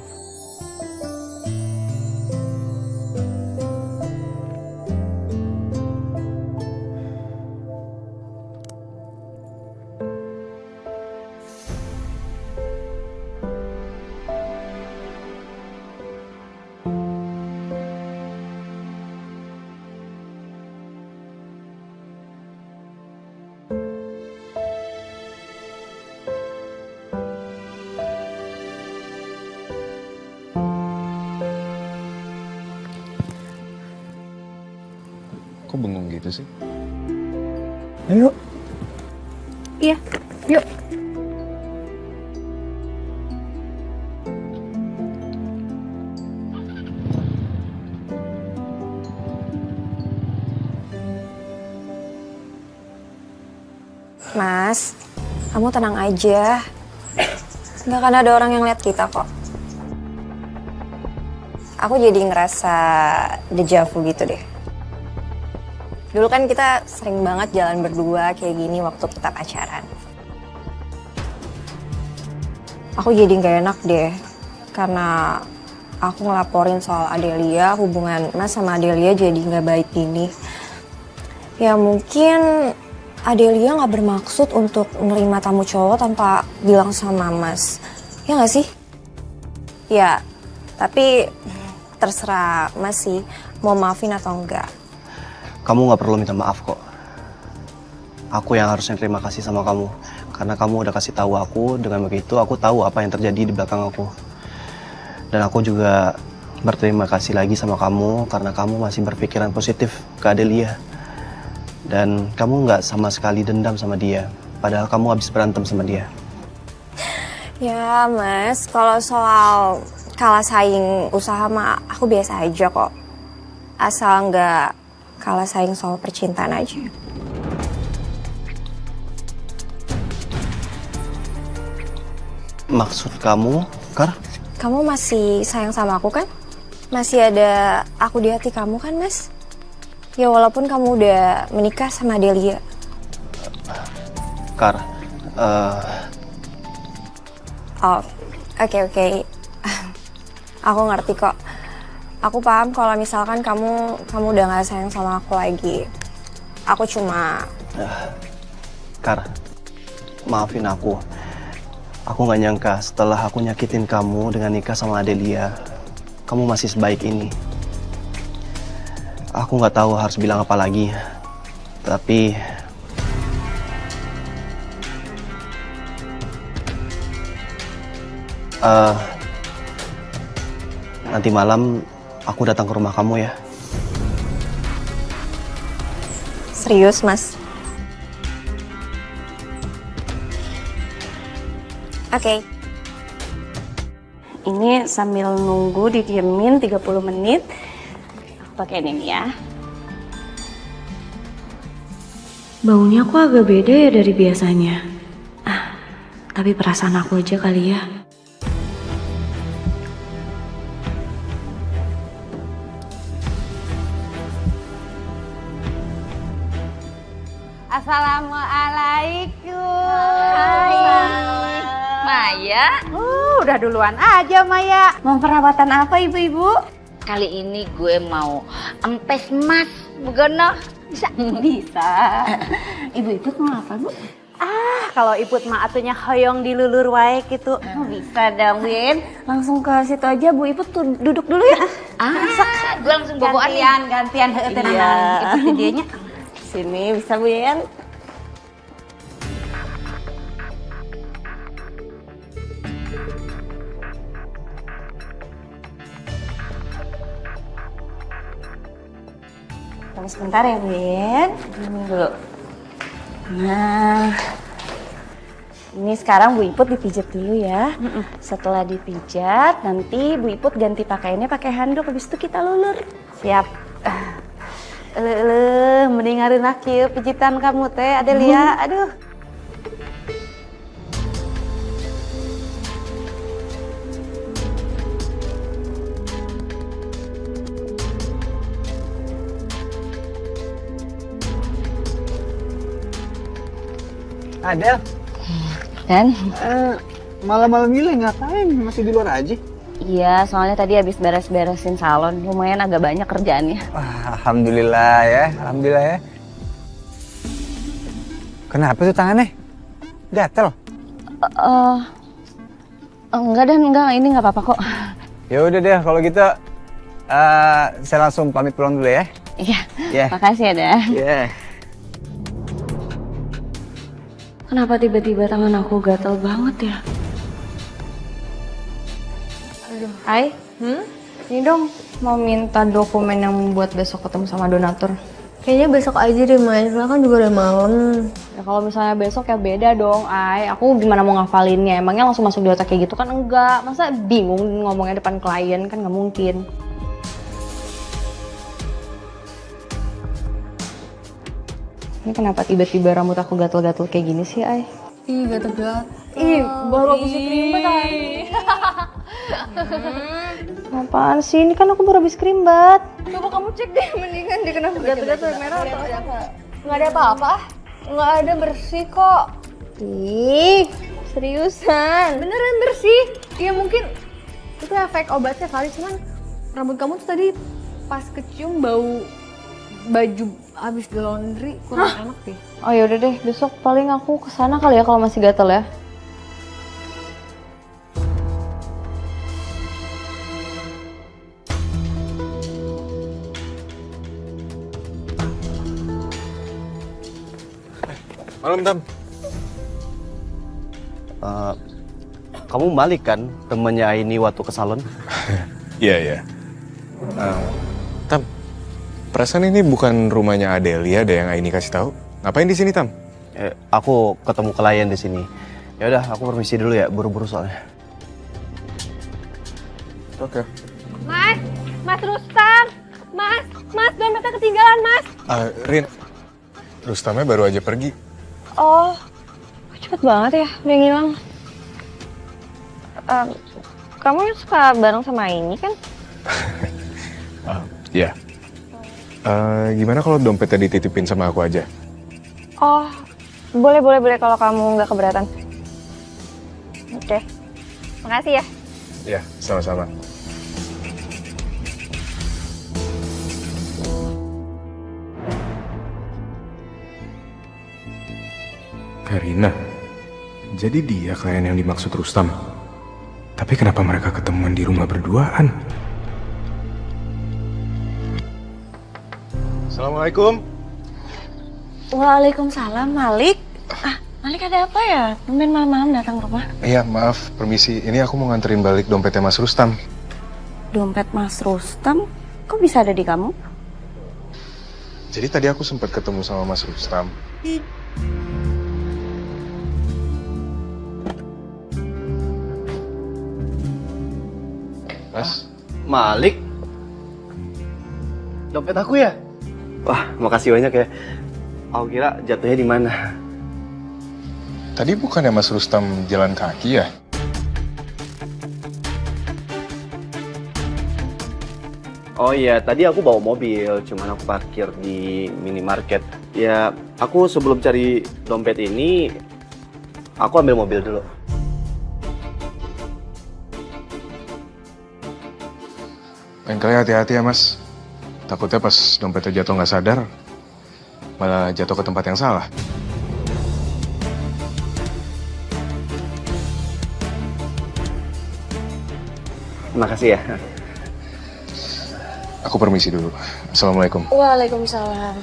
Kok bengong gitu sih? Ayo. Iya, yuk. Mas, kamu tenang aja. Nggak akan ada orang yang lihat kita kok. Aku jadi ngerasa deja vu gitu deh. Dulu kan kita sering banget jalan berdua kayak gini waktu kita pacaran. Aku jadi nggak enak deh, karena aku ngelaporin soal Adelia, hubungan Mas sama Adelia jadi nggak baik gini. Ya mungkin Adelia nggak bermaksud untuk menerima tamu cowok tanpa bilang sama Mas. Ya nggak sih? Ya, tapi terserah Mas sih mau maafin atau enggak. Kamu nggak perlu minta maaf kok. Aku yang harusnya terima kasih sama kamu. Karena kamu udah kasih tahu aku, dengan begitu aku tahu apa yang terjadi di belakang aku. Dan aku juga berterima kasih lagi sama kamu karena kamu masih berpikiran positif ke Adelia. Dan kamu nggak sama sekali dendam sama dia. Padahal kamu habis berantem sama dia. Ya Mas, kalau soal kalah saing usaha mah aku biasa aja kok. Asal nggak kalah saing soal percintaan aja. Maksud kamu, Kar? Kamu masih sayang sama aku kan? Masih ada aku di hati kamu kan, Mas? Ya walaupun kamu udah menikah sama Delia. Kar, Oh, oke. Aku ngerti kok. Aku paham kalau misalkan kamu udah gak sayang sama aku lagi. Aku cuma... Kar, maafin aku. Aku gak nyangka setelah aku nyakitin kamu dengan nikah sama Adelia, kamu masih sebaik ini. Aku gak tahu harus bilang apa lagi. Tapi... nanti malam aku datang ke rumah kamu ya. Serius, Mas? Oke. Ini sambil nunggu didiemin 30 menit. Aku pakai ini ya. Baunya kok agak beda ya dari biasanya. Tapi perasaan aku aja kali ya. Assalamualaikum. Hai. Maya. Udah duluan aja Maya. Mau perawatan apa ibu-ibu? Kali ini gue mau empes mas, begono. Bisa? Bisa. Ibu-ibu mau apa bu? Kalau iput mah atunya hoyong dilulur wae gitu. Bisa dong Win. Langsung ke situ aja Bu Ibu tuh duduk dulu ya. Gue langsung boboan nih. Gantian tenang. Iya. Itu dianya. Sini bisa Bu Yen. Tunggu sebentar ya Bu Yen. Dulu. Nah. Ini sekarang Bu Iput dipijat dulu ya. Setelah dipijat, nanti Bu Iput ganti pakaiannya pakai handuk, habis itu kita lulur. Siap. Mendingarin akhir pijitan kamu teh, Adelia. Aduh. Adel. Dan? Malam-malam gini ngapain? Masih di luar aja? Iya, soalnya tadi habis beres-beresin salon. Lumayan agak banyak kerjaannya. Alhamdulillah ya, alhamdulillah ya. Kenapa tuh tangannya? Gatel? Enggak Dan, enggak. Ini nggak apa-apa kok. Ya udah deh, kalau gitu saya langsung pamit pulang dulu ya. Iya, Yeah. makasih ya Dan. Iya. Kenapa tiba-tiba tangan aku gatel banget ya? Aduh, Hai. Ini dong, mau minta dokumen yang buat besok ketemu sama donatur. Kayaknya besok aja deh, Mai. Soalnya kan juga udah malam. Ya kalau misalnya besok ya beda dong, Ai. Aku gimana mau ngafalinnya? Emangnya langsung masuk di otak kayak gitu kan enggak. Masa bingung ngomongnya depan klien kan nggak mungkin. Ini kenapa tiba-tiba rambut aku gatel-gatel kayak gini sih, Ai? Ih, gatel-gatel. Ih, baru habis krimbat, Ai. Apaan sih? Ini kan aku baru habis krimbat. Coba kamu cek deh, mendingan dia kenapa gatel-gatel merah atau apa? Nggak ada apa-apa. Nggak ada, bersih kok. Ih, seriusan. Beneran bersih. Ya mungkin itu efek obatnya kali, cuman rambut kamu tuh tadi pas kecium bau baju habis di laundry kurang enak deh. Oh ya udah deh, besok paling aku kesana kali ya kalau masih gatel ya. Malam, Tam. Kamu Malik kan temennya Aini waktu ke salon? Iya, iya. Tam, perasaan ini bukan rumahnya Adelia deh yang Aini kasih tahu. Ngapain di sini, Tam? Aku ketemu klien di sini. Ya udah, aku permisi dulu ya, buru-buru soalnya. Oke. Mas Rustam, Mas dompetnya ketinggalan, Mas. Rin, Rustamnya baru aja pergi. Oh, cepet banget ya, udah ngilang. Kamu suka bareng sama ini kan? Iya. Gimana kalau dompetnya dititipin sama aku aja? Oh, boleh kalau kamu nggak keberatan. Oke, makasih ya. Iya, sama-sama. Karina, jadi dia klien yang dimaksud Rustam. Tapi kenapa mereka ketemuan di rumah berduaan? Assalamualaikum. Waalaikumsalam, Malik. Malik ada apa ya? Tumben malam-malam datang ke rumah. Iya, maaf, permisi. Ini aku mau nganterin balik dompetnya Mas Rustam. Dompet Mas Rustam? Kok bisa ada di kamu? Jadi tadi aku sempat ketemu sama Mas Rustam. Mas? Malik? Dompet aku ya? Wah, makasih banyak ya. Aku kira jatuhnya di mana. Tadi bukannya Mas Rustam jalan kaki ya? Oh iya, tadi aku bawa mobil, cuman aku parkir di minimarket. Ya, aku sebelum cari dompet ini, aku ambil mobil dulu. Lain kali hati-hati ya, Mas. Takutnya pas dompetnya jatuh nggak sadar, malah jatuh ke tempat yang salah. Makasih ya. Aku permisi dulu. Assalamualaikum. Waalaikumsalam.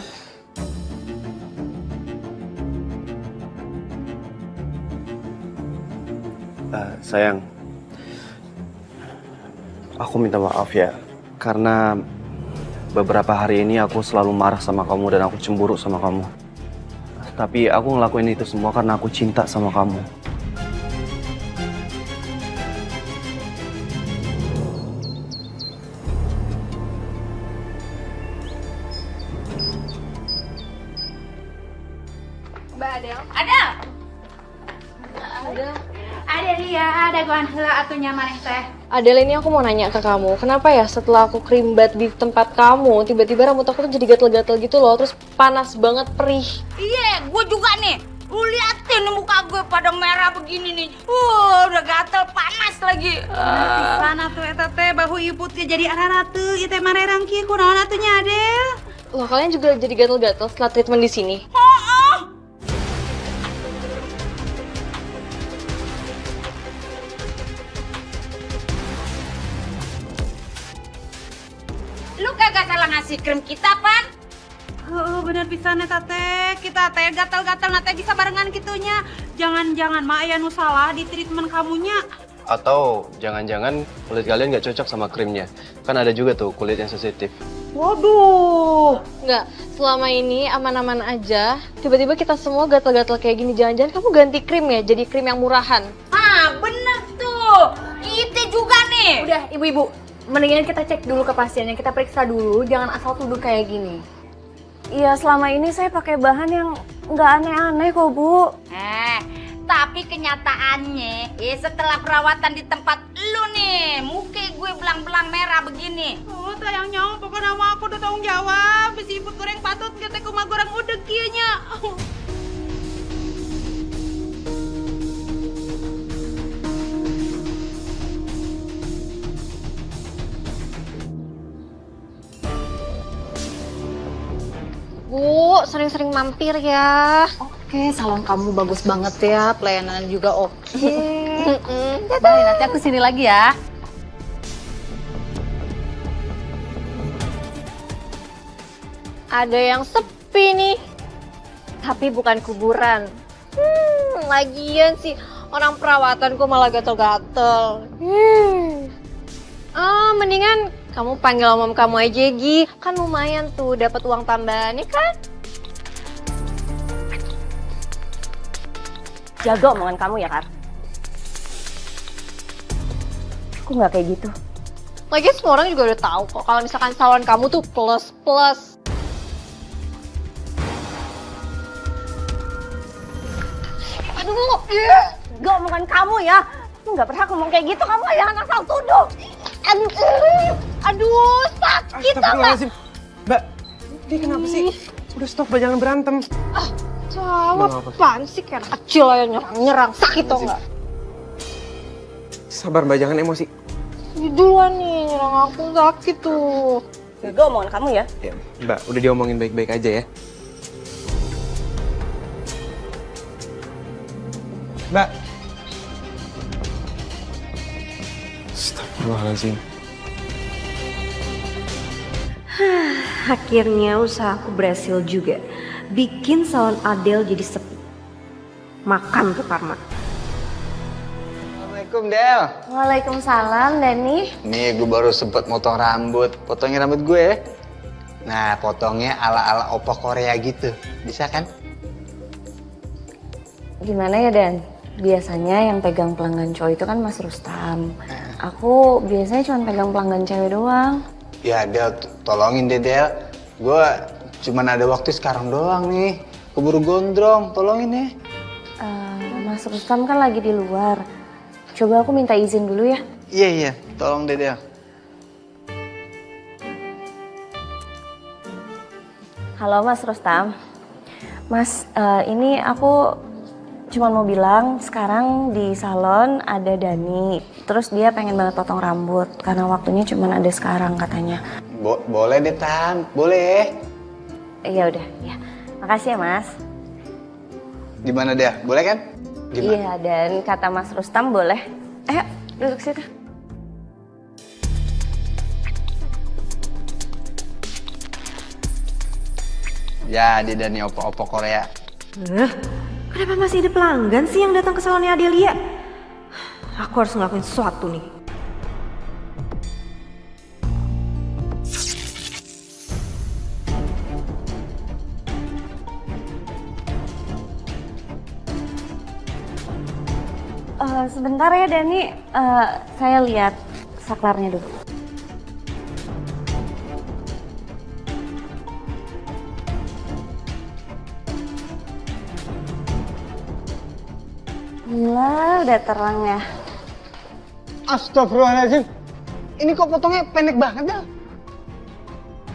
Sayang, aku minta maaf ya, karena beberapa hari ini aku selalu marah sama kamu dan aku cemburu sama kamu. Tapi aku ngelakuin itu semua karena aku cinta sama kamu. Mbak Adel. Ada dia, ada guan heula atunya maneh teh. Adel, ini aku mau nanya ke kamu, kenapa ya setelah aku krimbat di tempat kamu, tiba-tiba rambut aku tuh jadi gatel-gatel gitu loh, terus panas banget, perih. Iya, gue juga nih. Lu liatin muka gue pada merah begini nih. Udah gatel, panas lagi. Sana tuh eta teh bahu ibu teh jadi arah teu, ieu teh marerang kieu kunaon atunya Adel? Loh, kalian juga jadi gatel-gatel setelah treatment di sini? Lu kagak salah ngasih krim kita, Pan. Bener pisan eta teh. Kita teh gatal-gatal na teh bisa barengan kitunya. Jangan-jangan mah aya nu salah di treatment kamunya. Atau jangan-jangan kulit kalian nggak cocok sama krimnya. Kan ada juga tuh kulit yang sensitif. Waduh, nggak, selama ini aman-aman aja. Tiba-tiba kita semua gatal-gatal kayak gini, jangan-jangan kamu ganti krim ya, jadi krim yang murahan. Ah, bener tuh. Kita juga nih. Udah, ibu-ibu. Mendingan kita cek dulu kepastiannya, kita periksa dulu, jangan asal tuduh kayak gini. Iya, selama ini saya pakai bahan yang nggak aneh-aneh kok, Bu. Tapi kenyataannya, setelah perawatan di tempat lu nih, muka gue belang-belang merah begini. Oh, sayangnya pokoknya nama aku udah tanggung jawab. Bisi ibu goreng patut kita kumaha goreng udeg kieu nya. Bu, sering-sering mampir ya. Oke, salon kamu bagus banget ya, pelayanan juga oke. Bye, nanti aku sini lagi ya. Ada yang sepi nih. Tapi bukan kuburan. Lagian sih orang perawatan kok malah gatel-gatel. Mendingan kamu panggil om kamu aja, Gi. Kan lumayan tuh dapat uang tambahannya kan? Jaga omongan kamu ya, Kar. Aku nggak kayak gitu. Lagian semua orang juga udah tahu kok kalau misalkan salon kamu tuh plus. Aduh, gak omongan kamu ya. Aku nggak berhak ngomong kayak gitu, kamu jangan asal tuduh. Aduh, sakit tau gak? Mbak, ini kenapa sih? Udah stop, Mbak, jangan berantem. Jawab, apaan sih kayak anak kecil aja nyerang-nyerang, sakit tau gak? Sabar, Mbak, jangan emosi. Ini duluan nih, nyerang aku sakit tuh. Jaga omongan kamu ya. Ya, Mbak, udah diomongin baik-baik aja ya. Mbak. Astagfirullahaladzim. Akhirnya usaha aku berhasil juga. Bikin salon Adel jadi sepi. Makan tuh karma. Assalamualaikum, Del. Waalaikumsalam, Dani. Nih, gue baru sempet motong rambut. Potongin rambut gue ya. Nah, potongnya ala-ala opa Korea gitu. Bisa kan? Gimana ya, Dan? Biasanya yang pegang pelanggan cowok itu kan Mas Rustam. Aku biasanya cuma pegang pelanggan cewek doang. Ya, Del, tolongin deh, Del. Gue cuman ada waktu sekarang doang nih. Keburu gondrong, tolongin ya. Mas Rustam kan lagi di luar. Coba aku minta izin dulu ya. Iya, tolong deh, Del. Halo Mas Rustam. Mas, ini aku cuma mau bilang sekarang di salon ada Dani. Terus dia pengen banget potong rambut karena waktunya cuma ada sekarang katanya. Boleh deh, Tan. Boleh. Iya udah, ya. Makasih ya, Mas. Gimana dia? Boleh kan? Gimana? Iya, dan kata Mas Rustam boleh. Ayo, duduk situ. Jadi Dani opo-opo Korea. Kenapa masih ada pelanggan sih yang datang ke salonnya Adelia? Aku harus ngelakuin sesuatu nih. Sebentar ya Dani, saya lihat saklarnya dulu. Alhamdulillah udah terang ya. Astagfirullahaladzim. Ini kok potongnya pendek banget ya?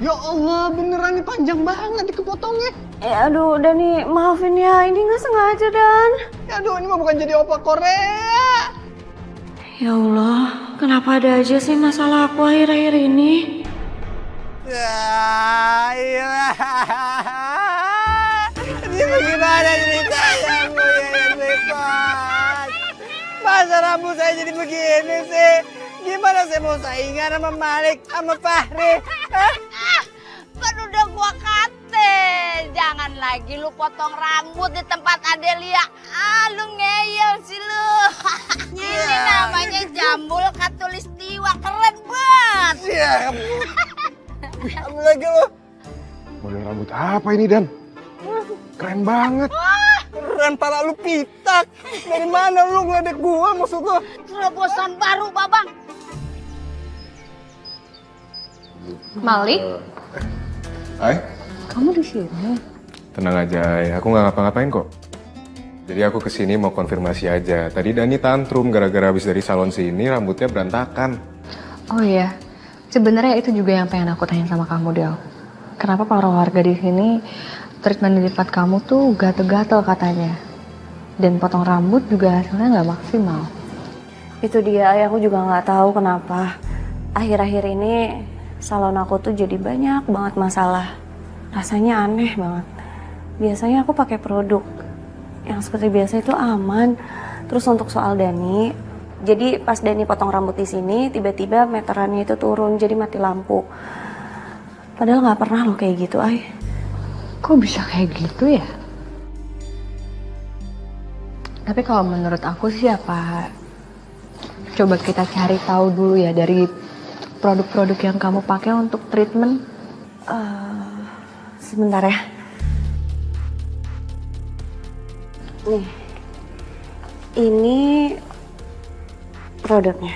Ya Allah, beneran nih panjang banget di kepotongnya. Aduh, udah nih, maafin ya, ini nggak sengaja Dan. Ya aduh, ini mah bukan jadi opa Korea. Ya Allah, kenapa ada aja sih masalah aku akhir-akhir ini? Ya, iya. Ini bagaimana ceritanya, Bu Yayan Bebas? Masa rambut saya jadi begini sih? Gimana saya mau saingan sama Malik, sama Fahri? Hah? Kan udah gua kate, jangan lagi lu potong rambut di tempat Adelia. Lu ngeyel sih lu. Ini namanya jambul katulistiwa, keren banget. Siap. Kamu lagi lu. Model rambut apa ini Dan? Keren banget. Keren, pala lu pitak. Dari mana lu ngeledek gua maksud lu? Terobosan baru, Babang. Malik, Hai, kamu di sini? tenang aja ya, aku nggak ngapa-ngapain kok. Jadi aku kesini mau konfirmasi aja. Tadi Dani tantrum gara-gara habis dari salon sini rambutnya berantakan. Oh iya, sebenarnya itu juga yang pengen aku tanya sama kamu, Del. Kenapa para warga di sini treatment di tempat kamu tuh gatel-gatel katanya? Dan potong rambut juga hasilnya nggak maksimal. Itu dia, aku juga nggak tahu kenapa. Akhir-akhir ini salon aku tuh jadi banyak banget masalah. Rasanya aneh banget. Biasanya aku pakai produk yang seperti biasa itu aman. Terus untuk soal Dani, jadi pas Dani potong rambut di sini, tiba-tiba meterannya itu turun, jadi mati lampu. Padahal nggak pernah loh kayak gitu, Ay. Kok bisa kayak gitu ya? Tapi kalau menurut aku sih apa? Coba kita cari tahu dulu ya dari produk-produk yang kamu pakai untuk treatment. Sebentar ya. Nih, ini produknya.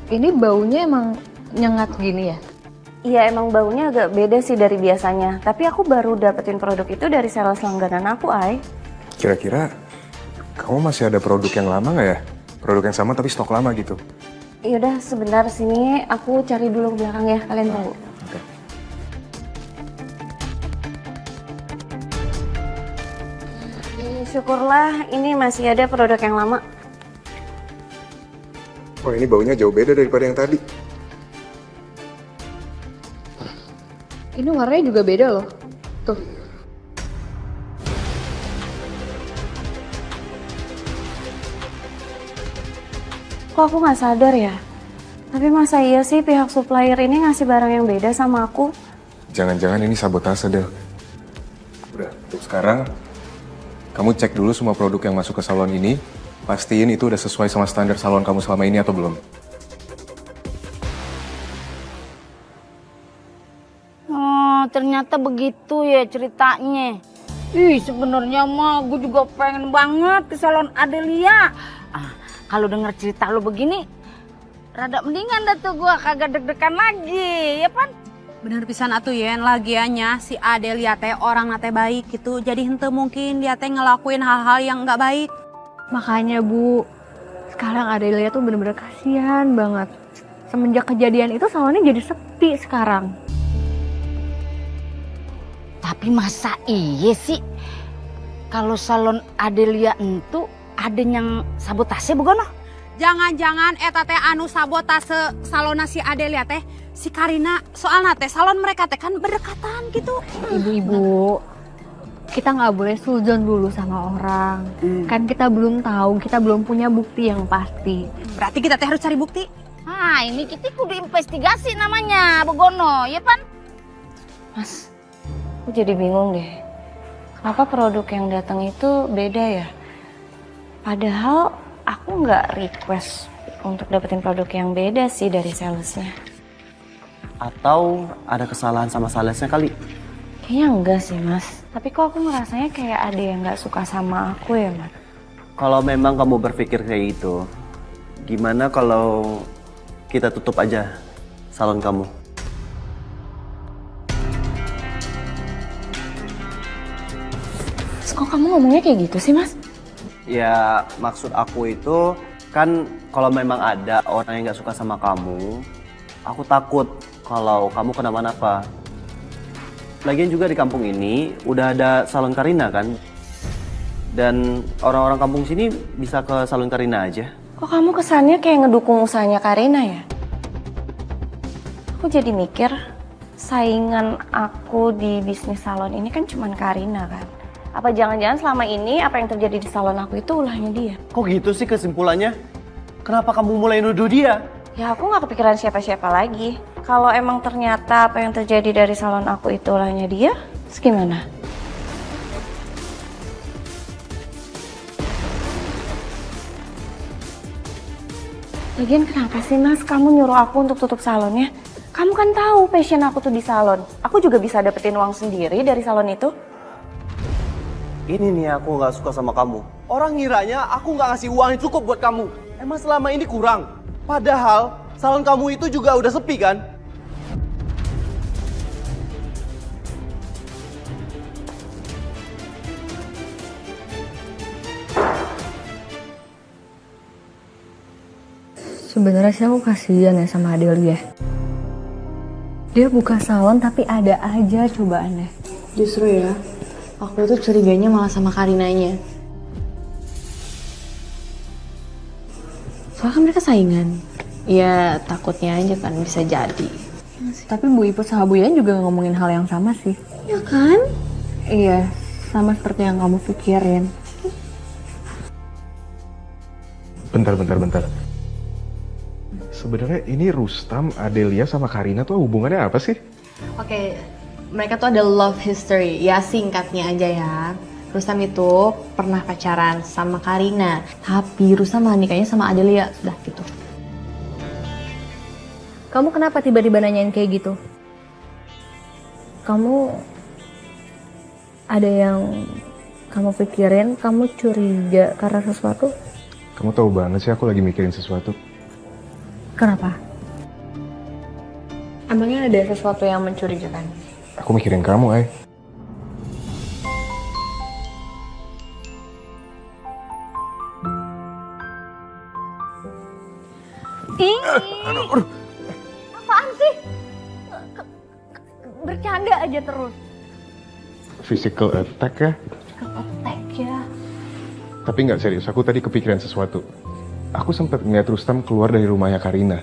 Ini baunya emang nyengat gini ya? Iya, emang baunya agak beda sih dari biasanya. Tapi aku baru dapetin produk itu dari sales langganan aku, Ay. Kira-kira kamu masih ada produk yang lama nggak ya? Produk yang sama tapi stok lama gitu. Yaudah, sebentar sini aku cari dulu ke belakang ya, kalian tahu. Oke. Syukurlah ini masih ada produk yang lama. Oh, ini baunya jauh beda daripada yang tadi. Ini warnanya juga beda loh. Tuh. Kok aku nggak sadar ya? Tapi masa iya sih pihak supplier ini ngasih barang yang beda sama aku? Jangan-jangan ini sabotase, Del. Udah, untuk sekarang kamu cek dulu semua produk yang masuk ke salon ini. Pastiin itu udah sesuai sama standar salon kamu selama ini atau belum. Oh, ternyata begitu ya ceritanya. Ih, sebenarnya mah gue juga pengen banget ke salon Adelia. Kalau denger cerita lu begini, rada mendingan dah tuh gue kagak deg-degan lagi, ya Pan? Bener pisan atuh Yen, lagiannya si Adelia teh orang nate baik gitu. Jadi henteu mungkin dia teh ngelakuin hal-hal yang nggak baik. Makanya Bu, sekarang Adelia tuh bener-bener kasihan banget. Semenjak kejadian itu salonnya jadi sepi sekarang. Tapi masa iya sih kalau salon Adelia itu ada yang sabotase bukan? Jangan-jangan eta teh anu sabotase salona si Adelia teh si Karina, soalnya teh salon mereka teh kan berdekatan gitu. Ibu-ibu, kita nggak boleh suzon dulu sama orang. Kan kita belum tahu, kita belum punya bukti yang pasti. Berarti kita teh harus cari bukti. Nah, ini kita kudu investigasi namanya, Bogono, ya Pan? Mas, aku jadi bingung deh. Kenapa produk yang datang itu beda ya? Padahal aku nggak request untuk dapetin produk yang beda sih dari salesnya. Atau ada kesalahan sama salesnya kali? Kayaknya enggak sih Mas. Tapi kok aku ngerasanya kayak ada yang nggak suka sama aku ya Mas. Kalau memang kamu berpikir kayak gitu, gimana kalau kita tutup aja salon kamu. Kok kamu ngomongnya kayak gitu sih, Mas? Ya, maksud aku itu kan kalau memang ada orang yang nggak suka sama kamu, aku takut kalau kamu kenapa-napa. Lagian juga di kampung ini udah ada salon Karina kan? Dan orang-orang kampung sini bisa ke salon Karina aja. Kok kamu kesannya kayak ngedukung usahanya Karina ya? Aku jadi mikir, saingan aku di bisnis salon ini kan cuman Karina kan? Apa jangan-jangan selama ini apa yang terjadi di salon aku itu ulahnya dia? Kok gitu sih kesimpulannya? Kenapa kamu mulai nuduh dia? Ya aku nggak kepikiran siapa-siapa lagi. Kalau emang ternyata apa yang terjadi dari salon aku itu ulahnya dia, terus gimana? Lagian kenapa sih Mas kamu nyuruh aku untuk tutup salonnya? Kamu kan tahu passion aku tuh di salon. Aku juga bisa dapetin uang sendiri dari salon itu. Ini nih aku nggak suka sama kamu. Orang ngiranya aku nggak ngasih uang yang cukup buat kamu. Emang selama ini kurang? Padahal salon kamu itu juga udah sepi kan? Sebenarnya sih aku kasihan ya sama Adelia. Dia buka salon tapi ada aja cobaannya. Justru ya, aku tuh curiganya malah sama Karinanya. Soalnya kan mereka saingan. Ya takutnya aja kan bisa jadi. Tapi Bu Iput sama Bu Yan juga ngomongin hal yang sama sih. Ya kan? Iya, sama seperti yang kamu pikirin. Bentar. Sebenarnya ini Rustam, Adelia sama Karina tuh hubungannya apa sih? Oke, mereka tuh ada love history. Ya singkatnya aja ya. Rustam itu pernah pacaran sama Karina. Tapi Rustam malah nikahnya sama Adelia. Udah gitu. Kamu kenapa tiba-tiba nanyain kayak gitu? Kamu ada yang kamu pikirin, kamu curiga karena sesuatu? Kamu tahu banget sih aku lagi mikirin sesuatu. Kenapa? Emangnya ada sesuatu yang mencurigakan? Aku mikirin kamu, Ay. Apaan sih? Bercanda aja terus. Physical attack ya? Attack ya. Tapi nggak serius, aku tadi kepikiran sesuatu. Aku sempat ngeliat Rustam keluar dari rumahnya Karina.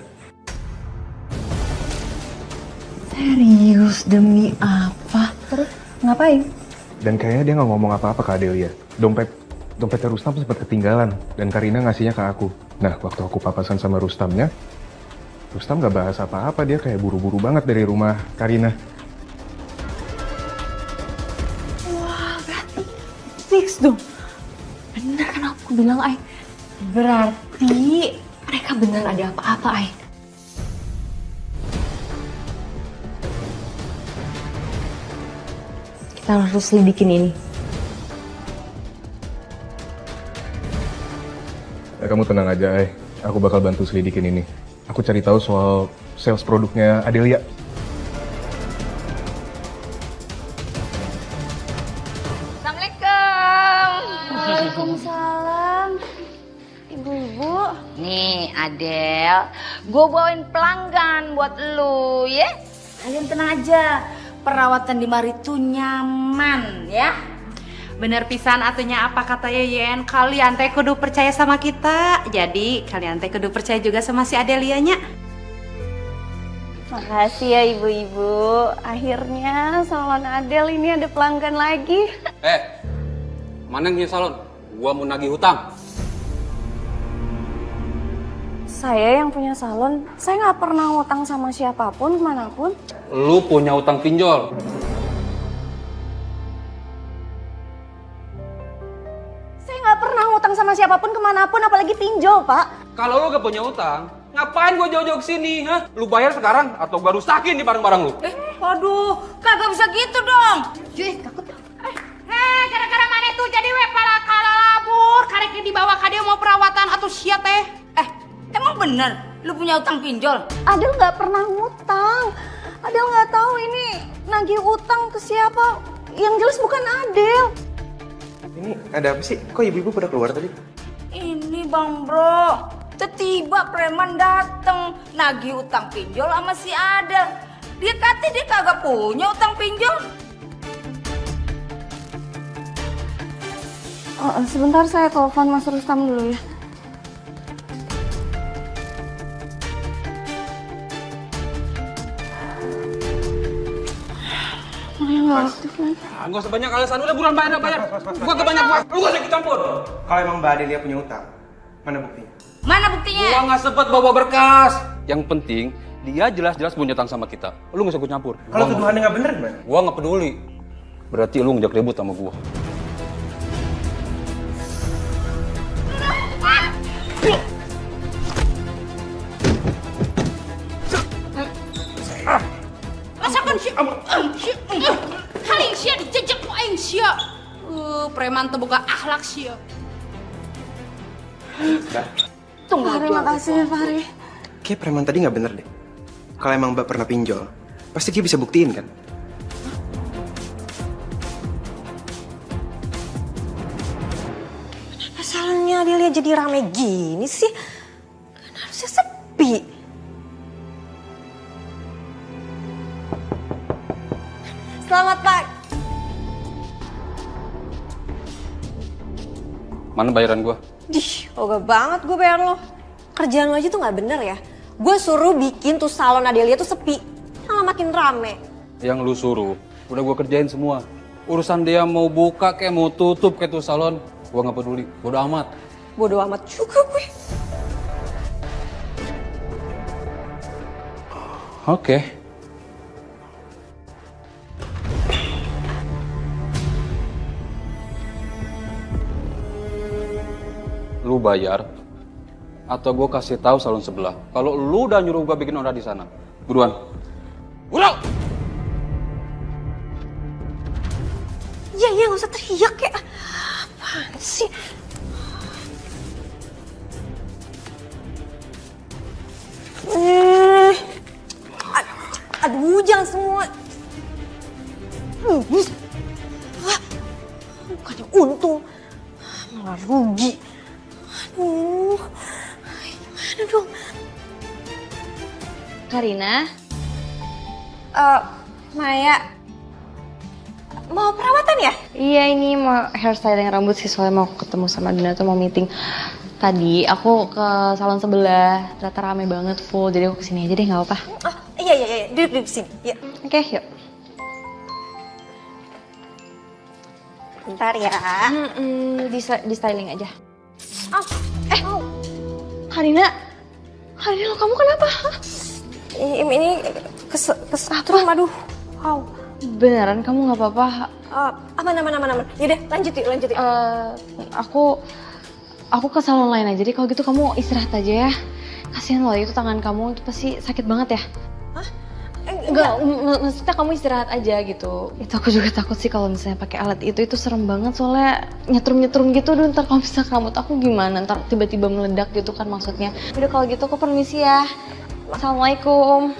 Serius, demi apa? Terus ngapain? Dan kayaknya dia nggak ngomong apa-apa ke Adelia. Dompetnya Rustam sempat ketinggalan dan Karina ngasihnya ke aku. Nah, waktu aku papasan sama Rustamnya, Rustam nggak bahas apa-apa, dia kayak buru-buru banget dari rumah Karina. Wah, berarti fix dong. Bener kan aku bilang, Ay. Berarti mereka beneran ada apa-apa, Ay. Kita harus selidikin ini. Kamu tenang aja, Ay. Aku bakal bantu selidikin ini. Aku cari tahu soal sales produknya Adelia. Assalamualaikum. Waalaikumsalam. Ibu-ibu. Nih Adel, gue bawain pelanggan buat lu ya. Kalian tenang aja, perawatan di mari tuh nyaman ya. Bener pisan atunya apa kata Yeyen, kalian teh kudu percaya sama kita. Jadi kalian teh kudu percaya juga sama si Adelianya. Makasih ya ibu-ibu. Akhirnya salon Adel ini ada pelanggan lagi. Mana yang punya salon? Gua mau nagih hutang. Saya yang punya salon, saya nggak pernah ngutang sama siapapun, kemanapun. Lu punya hutang pinjol. Saya nggak pernah ngutang sama siapapun, kemanapun, apalagi pinjol, Pak. Kalau lu gak punya hutang, ngapain gua jauh-jauh kesini, ha? Lu bayar sekarang atau gua rusakin di barang-barang lu? Waduh, kagak bisa gitu dong. Cuy, takut. Gara-gara mana tuh jadi we pala kalabur, kareknya dibawa ka dia mau perawatan atau sia teh. Emang bener Lu punya utang pinjol? Adel nggak pernah ngutang. Adel nggak tahu ini nagih utang ke siapa. Yang jelas bukan Adel. Ini ada apa sih? Kok ibu-ibu pada keluar tadi? Ini Bang Bro, tiba preman dateng nagih utang pinjol sama si Adel. Dia kata dia kagak punya utang pinjol. Sebentar saya telepon Mas Rustam dulu ya. Nggak aktif lagi. Nggak usah banyak alasan, udah buruan bayar. Gua kebanyak waktu, lu gak usah ikut campur. Kalau emang Mbak Adelia punya utang, mana buktinya? Mana buktinya? Gua nggak sempet bawa berkas. Yang penting dia jelas-jelas punya utang sama kita. Lu nggak usah ikut campur. Kalau tuduhannya nggak bener gimana? Gua nggak peduli. Berarti lu ngejak ribut sama gua. Rasakan sih. Haling sia dijejak ku aing sia. Preman teu boga akhlak sia. Terima kasih ya Fahri. Kayak preman tadi nggak bener deh. Kalau emang Mbak pernah pinjol, pasti dia bisa buktiin kan? Masalahnya Adelia jadi rame gini sih. Kan harusnya sepi. Selamat pagi. Mana bayaran gua? Dih, ogah banget gue bayar lo. Kerjaan lo aja tuh gak bener ya. Gue suruh bikin tuh salon Adelia tuh sepi. Malah makin rame. Yang lu suruh, udah gua kerjain semua. Urusan dia mau buka kayak mau tutup kayak tuh salon, gua nggak peduli. Bodo amat. Bodo amat juga gue. Oke. Lu bayar atau gue kasih tahu salon sebelah kalau lu udah nyuruh gue bikin order di sana. Buruan. Buruan. Iya, gak usah teriak ya. Apaan sih? Aduh, jangan semua. Wah, bukannya untung, malah rugi. Aduh, gimana dong? Karina, Maya, mau perawatan ya? iya ini mau hairstyling rambut sih soalnya mau ketemu sama Dina tuh mau meeting. Tadi aku ke salon sebelah, ternyata rame banget full, jadi aku kesini aja deh nggak apa-apa. Oh, iya, duduk sini. Ya. Oke, yuk. Bentar ya. Di styling aja. Karina, lo kamu kenapa? Ini kesetrum, aduh. Wow. Beneran kamu nggak apa-apa? Aman. Yaudah, lanjut yuk. Aku ke salon lain aja deh. Kalau gitu kamu istirahat aja ya. Kasihan loh itu tangan kamu itu pasti sakit banget ya. Hah? Enggak, maksudnya kamu istirahat aja gitu. Itu aku juga takut sih kalau misalnya pakai alat itu serem banget soalnya nyetrum gitu. Aduh, ntar kalau misalnya kamu aku gimana? Ntar tiba-tiba meledak gitu kan maksudnya. Udah kalau gitu aku permisi ya. Assalamualaikum.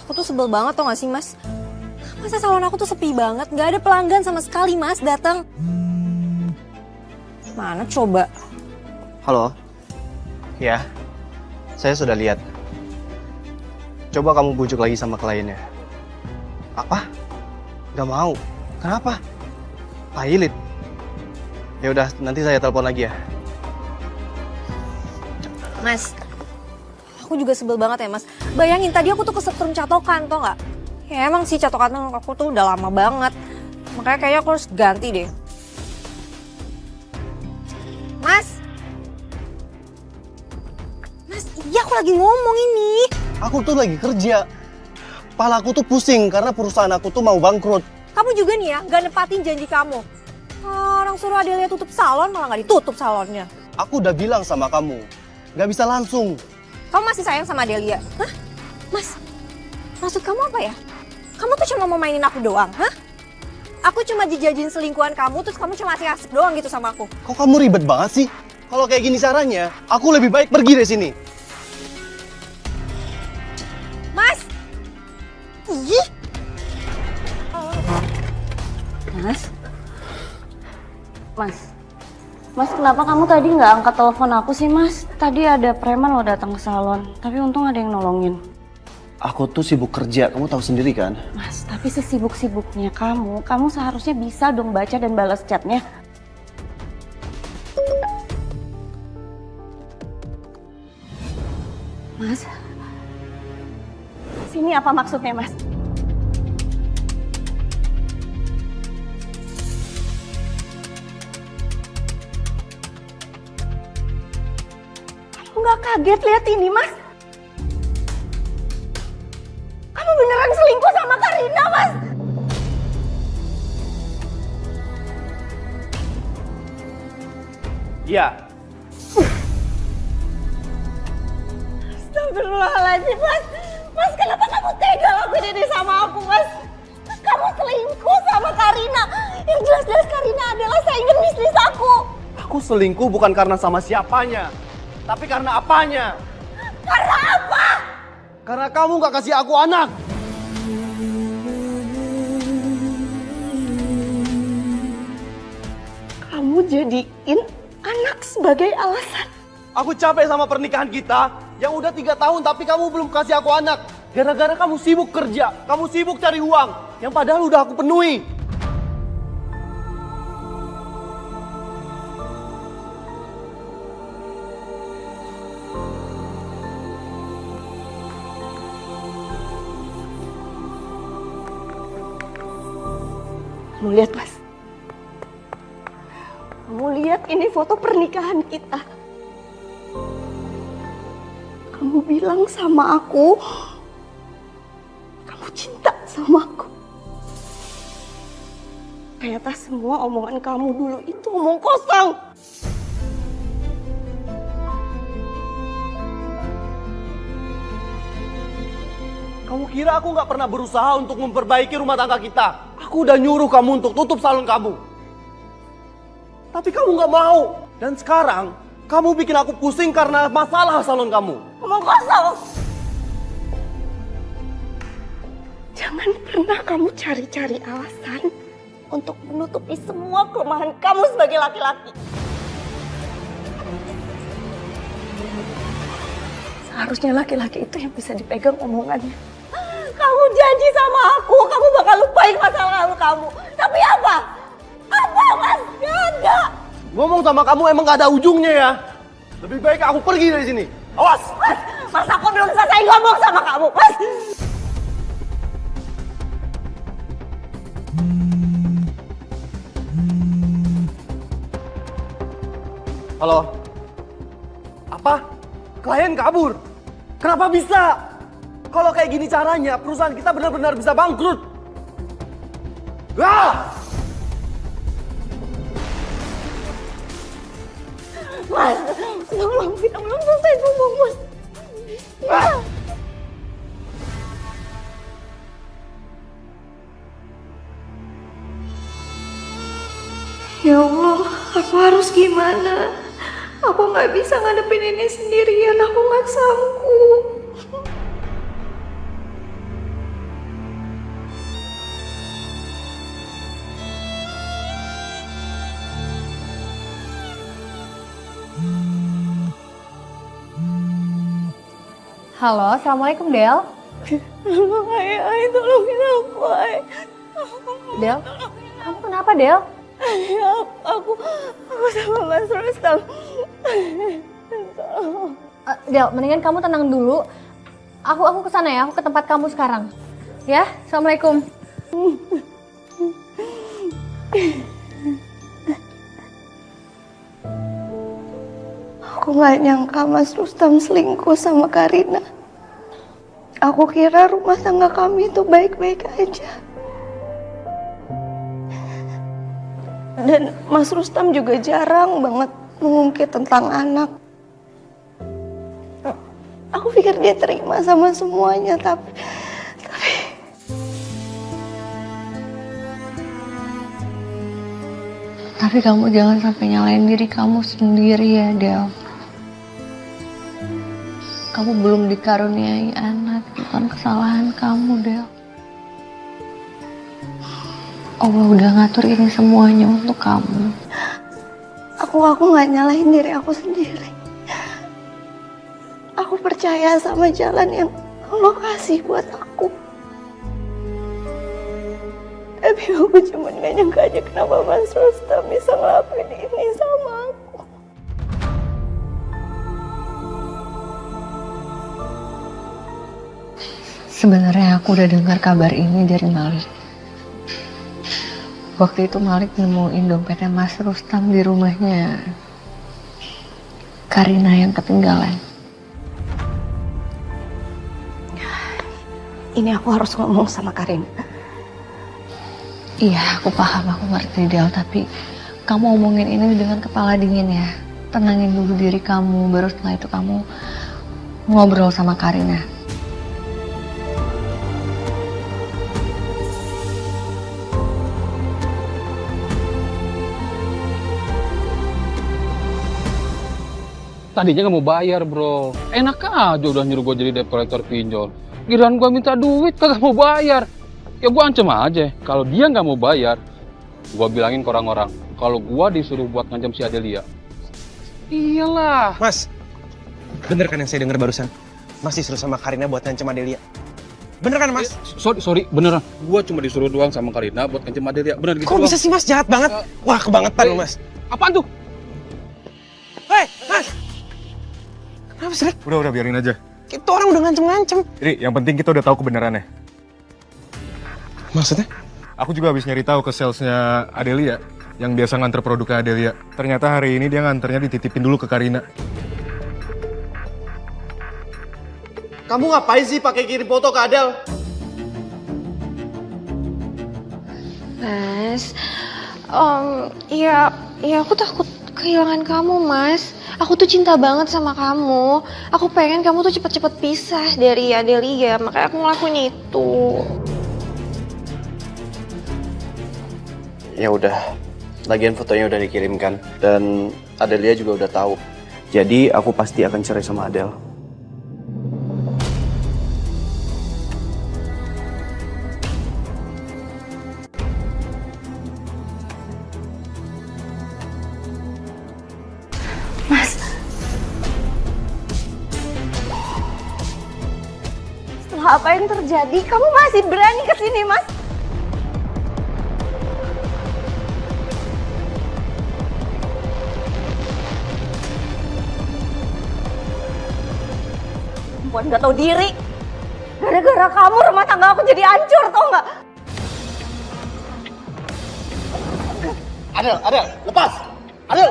Aku tuh sebel banget tau gak sih, Mas? Masa salon aku tuh sepi banget, gak ada pelanggan sama sekali, Mas, datang. Mana coba? Halo? Ya, saya sudah lihat. Coba kamu bujuk lagi sama kliennya. Apa? Gak mau. Kenapa? Pailit. Ya udah, nanti saya telepon lagi ya. Mas, aku juga sebel banget ya, Mas. Bayangin tadi aku tuh kesetrum catokan, tau gak? Ya emang sih catokan aku tuh udah lama banget. Makanya kayaknya aku harus ganti deh. Mas, iya aku lagi ngomong ini. Aku tuh lagi kerja. Kepala aku tuh pusing karena perusahaan aku tuh mau bangkrut. Kamu juga nih ya, gak nepatin janji kamu. Orang suruh Adelia tutup salon, malah gak ditutup salonnya. Aku udah bilang sama kamu, gak bisa langsung. Kamu masih sayang sama Adelia? Hah? Mas, maksud kamu apa ya? Kamu tuh cuma mau mainin aku doang, hah? Aku cuma dijajin selingkuhan kamu, terus kamu cuma asik-asik doang gitu sama aku. Kok kamu ribet banget sih? Kalau kayak gini caranya, aku lebih baik pergi dari sini. Mas! Ih! Mas, kenapa kamu tadi nggak angkat telepon aku sih, Mas? Tadi ada preman lo datang ke salon, tapi untung ada yang nolongin. Aku tuh sibuk kerja, kamu tahu sendiri kan? Mas, tapi sesibuk-sibuknya kamu seharusnya bisa dong baca dan balas chatnya. Mas, sini apa maksudnya, Mas? Kamu nggak kaget lihat ini, Mas? Kamu beneran selingkuh sama Karina, Mas? Iya. Astagfirullahaladzim, Mas. Mas, kenapa kamu tega lakuin ini sama aku, Mas? Kamu selingkuh sama Karina. Yang jelas-jelas Karina adalah saingan bisnis aku. Aku selingkuh bukan karena sama siapanya, tapi karena apanya. Karena apa? Karena kamu gak kasih aku anak. Kamu jadiin anak sebagai alasan. Aku capek sama pernikahan kita yang udah 3 tahun tapi kamu belum kasih aku anak. Gara-gara kamu sibuk kerja, kamu sibuk cari uang yang padahal udah aku penuhi. Kamu lihat, Mas. Kamu lihat ini foto pernikahan kita. Kamu bilang sama aku, kamu cinta sama aku. Ternyata semua omongan kamu dulu itu omong kosong. Kamu kira aku gak pernah berusaha untuk memperbaiki rumah tangga kita? Aku udah nyuruh kamu untuk tutup salon kamu. Tapi kamu gak mau. Dan sekarang, kamu bikin aku pusing karena masalah salon kamu. Omong kosong. Jangan pernah kamu cari-cari alasan untuk menutupi semua kelemahan kamu sebagai laki-laki. Seharusnya laki-laki itu yang bisa dipegang omongannya. Kamu janji sama aku, kamu bakal lupain masa lalu kamu. Tapi apa? Apa, Mas? Gak ada. Ngomong sama kamu emang gak ada ujungnya ya. Lebih baik aku pergi dari sini. Awas! Mas, aku belum selesai ngomong sama kamu, Mas. Halo? Apa? Klien kabur? Kenapa bisa? Kalau kayak gini caranya, perusahaan kita benar-benar bisa bangkrut. Ah! Mas, tolong, kita belum selesai ngomong, Mas. Ah! Ya Allah, aku harus gimana? Aku nggak bisa ngadepin ini sendirian, aku nggak sanggup. Halo, Assalamualaikum, Del. Ay, tolongin aku, Ay. Del, kamu kenapa, Del? Aku sama Mas Rustam. Del, mendingan kamu tenang dulu. Aku kesana ya, aku ke tempat kamu sekarang. Ya, Assalamualaikum. Aku gak nyangka Mas Rustam selingkuh sama Karina. Aku kira rumah tangga kami itu baik-baik aja. Dan Mas Rustam juga jarang banget mengungkit tentang anak. Aku pikir dia terima sama semuanya, tapi Tapi kamu jangan sampai nyalain diri kamu sendiri ya, Del. Kamu belum dikaruniai anak, bukan kesalahan kamu, Del. Allah udah ngatur ini semuanya untuk kamu. Aku gak nyalahin diri aku sendiri. Aku percaya sama jalan yang Allah kasih buat aku. Tapi aku cuma gak nyangka aja kenapa Mas Rustam bisa ngelakuin ini sama aku. Sebenarnya aku udah dengar kabar ini dari Malik. Waktu itu Malik nemuin dompetnya Mas Rustam di rumahnya Karina yang ketinggalan. Ini aku harus ngomong sama Karina. Iya, aku paham, aku ngerti Del, tapi kamu omongin ini dengan kepala dingin ya. Tenangin dulu diri kamu, baru setelah itu kamu ngobrol sama Karina. Tadinya nggak mau bayar bro, enak aja udah nyuruh gue jadi debt collector pinjol. Giliran gue minta duit kagak mau bayar. Ya gue ancam aja, kalau dia nggak mau bayar, gue bilangin ke orang-orang kalau gue disuruh buat ngancam si Adelia. Iyalah. Mas, bener kan yang saya dengar barusan? Mas disuruh sama Karina buat ngancam Adelia. Bener kan Mas? Sorry, beneran. Gue cuma disuruh doang sama Karina buat ngancam Adelia. Bener gitu. Kok bisa sih Mas? Jahat banget. Wah kebangetan loh Mas. Apaan tuh? Hei Mas! Kenapa sih? Udah biarin aja. Itu orang udah ngancem-ngancem. Jadi yang penting kita udah tahu kebenarannya. Maksudnya? Aku juga habis nyari tahu ke salesnya Adelia yang biasa nganter produknya Adelia. Ternyata hari ini dia nganternya dititipin dulu ke Karina. Kamu ngapain sih pakai kirim foto ke Adel? Mas, ya aku takut kehilangan kamu, Mas. Aku tuh cinta banget sama kamu. Aku pengen kamu tuh cepet-cepet pisah dari Adelia, makanya aku ngelakuin itu. Ya udah, lagian fotonya udah dikirimkan dan Adelia juga udah tahu. Jadi aku pasti akan cerai sama Adel. Setelah apa yang terjadi, kamu masih berani kesini, Mas? Perempuan gak tahu diri. Gara-gara kamu rumah tangga aku jadi hancur, tau nggak? Adel, lepas! Adel!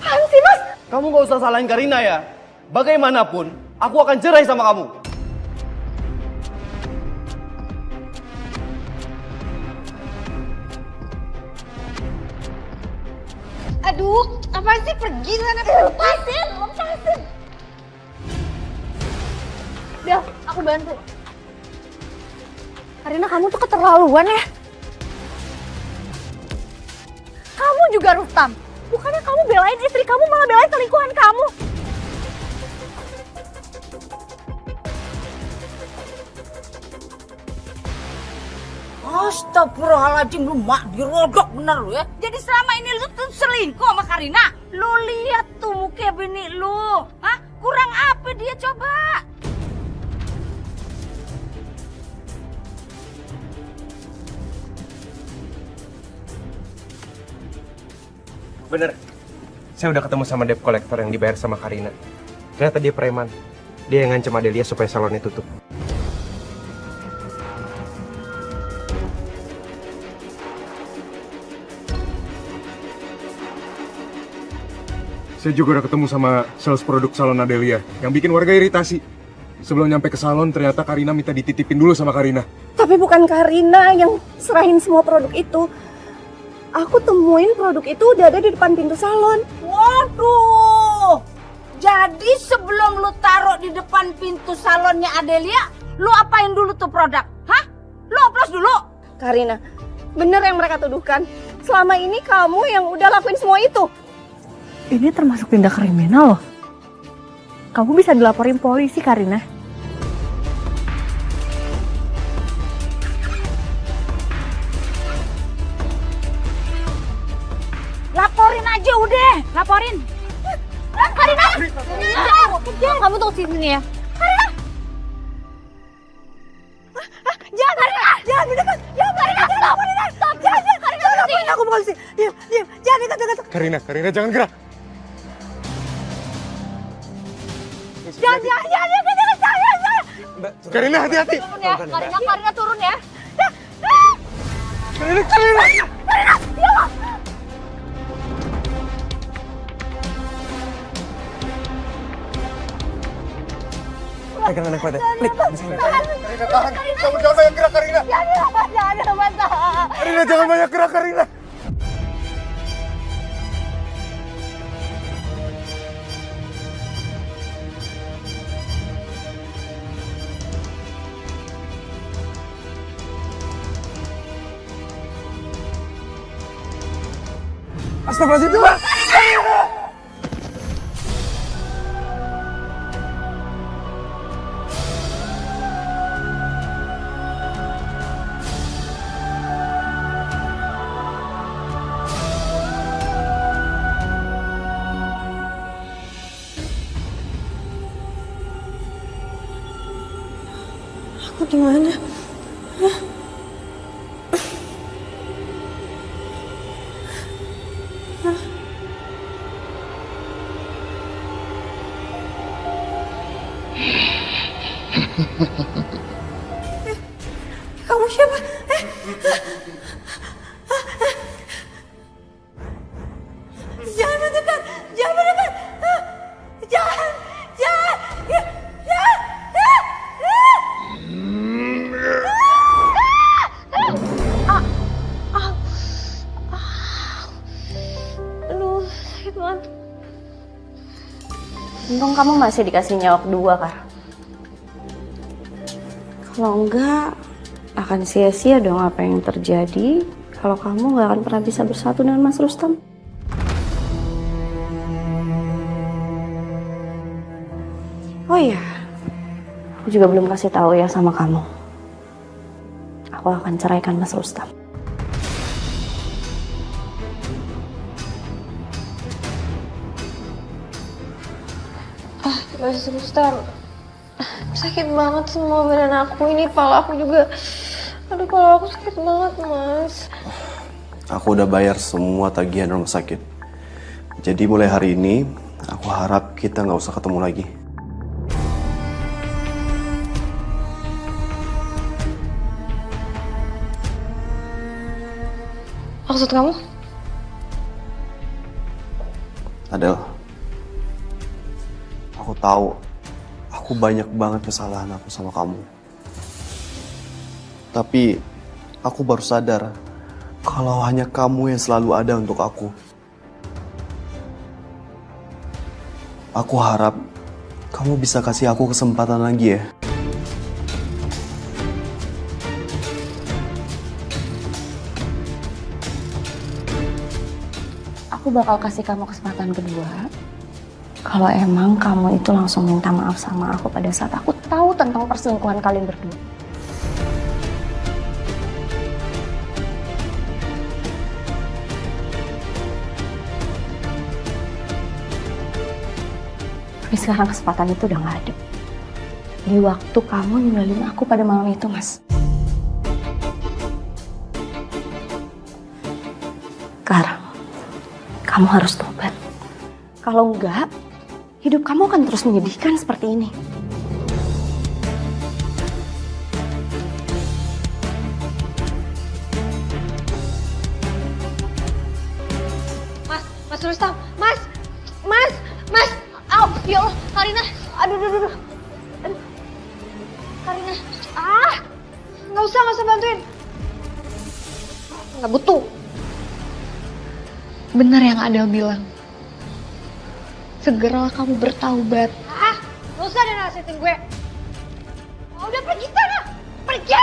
Apaan sih, Mas? Kamu gak usah salahin Karina ya. Bagaimanapun, aku akan cerai sama kamu. Aduh, apaan sih, pergi sana. Lepasin. Del, aku bantu. Karina, kamu tuh keterlaluan ya. Kamu juga Rustam. Bukannya kamu belain istri kamu, malah belain selingkuhan kamu. Astagfirullahaladzim, lu mak dirodok bener lu ya. Jadi selama ini lu tuh selingkuh sama Karina. Lu lihat tuh muka bini lu. Hah? Kurang apa dia coba? Bener. Saya udah ketemu sama debt collector yang dibayar sama Karina. Ternyata dia preman. Dia yang ngancam Adelia supaya salonnya tutup. Saya juga udah ketemu sama sales produk salon Adelia yang bikin warga iritasi. Sebelum nyampe ke salon, ternyata Karina minta dititipin dulu sama Karina. Tapi bukan Karina yang serahin semua produk itu. Aku temuin produk itu udah ada di depan pintu salon. Waduh. Jadi sebelum lu taruh di depan pintu salonnya Adelia, lu apain dulu tuh produk? Hah? Lu oplos dulu? Karina, bener yang mereka tuduhkan. Selama ini kamu yang udah lakuin semua itu. Ini termasuk tindak kriminal loh. Kamu bisa dilaporin polisi, Karina. Laporin aja udah, laporin. Karina! Kamu tunggu sini ya. Jangan, Karina! Jangan mendekat! Jangan, Karina! Jangan, Karina! Stop! Jangan, Karina! Jangan, aku polisi! Diam! Jangan dekat! Karina jangan gerak. Jangan! Karina hati-hati. Turun ya, Karina turun ya. Karina. Pegang anak kuatnya. Karina tahan. Kamu jangan banyak gerak, Karina. Karina jangan banyak gerak, Karina. Astagfirullahaladzim. Aku di mana? Kamu siapa? Jangan mendekat! Jangan mendekat! Jangan! Aduh, sakit banget. Untung kamu masih dikasih nyawa kedua, Kar. Kalau enggak, akan sia-sia dong apa yang terjadi kalau kamu nggak akan pernah bisa bersatu dengan Mas Rustam. Oh iya, aku juga belum kasih tahu ya sama kamu. Aku akan ceraikan Mas Rustam. Mas Rustam, sakit banget semua badan aku. Ini kepala aku juga. Aduh, kepala aku sakit banget, Mas. Aku udah bayar semua tagihan rumah sakit. Jadi mulai hari ini, aku harap kita nggak usah ketemu lagi. Maksud kamu? Adel, aku tahu aku banyak banget kesalahan aku sama kamu. Tapi aku baru sadar kalau hanya kamu yang selalu ada untuk aku. Aku harap kamu bisa kasih aku kesempatan lagi ya. Aku bakal kasih kamu kesempatan kedua. Kalau emang kamu itu langsung minta maaf sama aku pada saat aku tahu tentang perselingkuhan kalian berdua. Tapi sekarang kesempatan itu udah gak ada. Di waktu kamu ninggalin aku pada malam itu, Mas. Kar, kamu harus tobat. Kalau enggak, hidup kamu akan terus menyedihkan seperti ini. Mas Rustam, Mas. Au, ya Allah, Karina. Aduh. Karina. Nggak usah bantuin. Nggak butuh. Benar yang Adel bilang. Segeralah kamu bertaubat. Nggak usah deh nasihatin gue. Udah pergi sana. Pergi!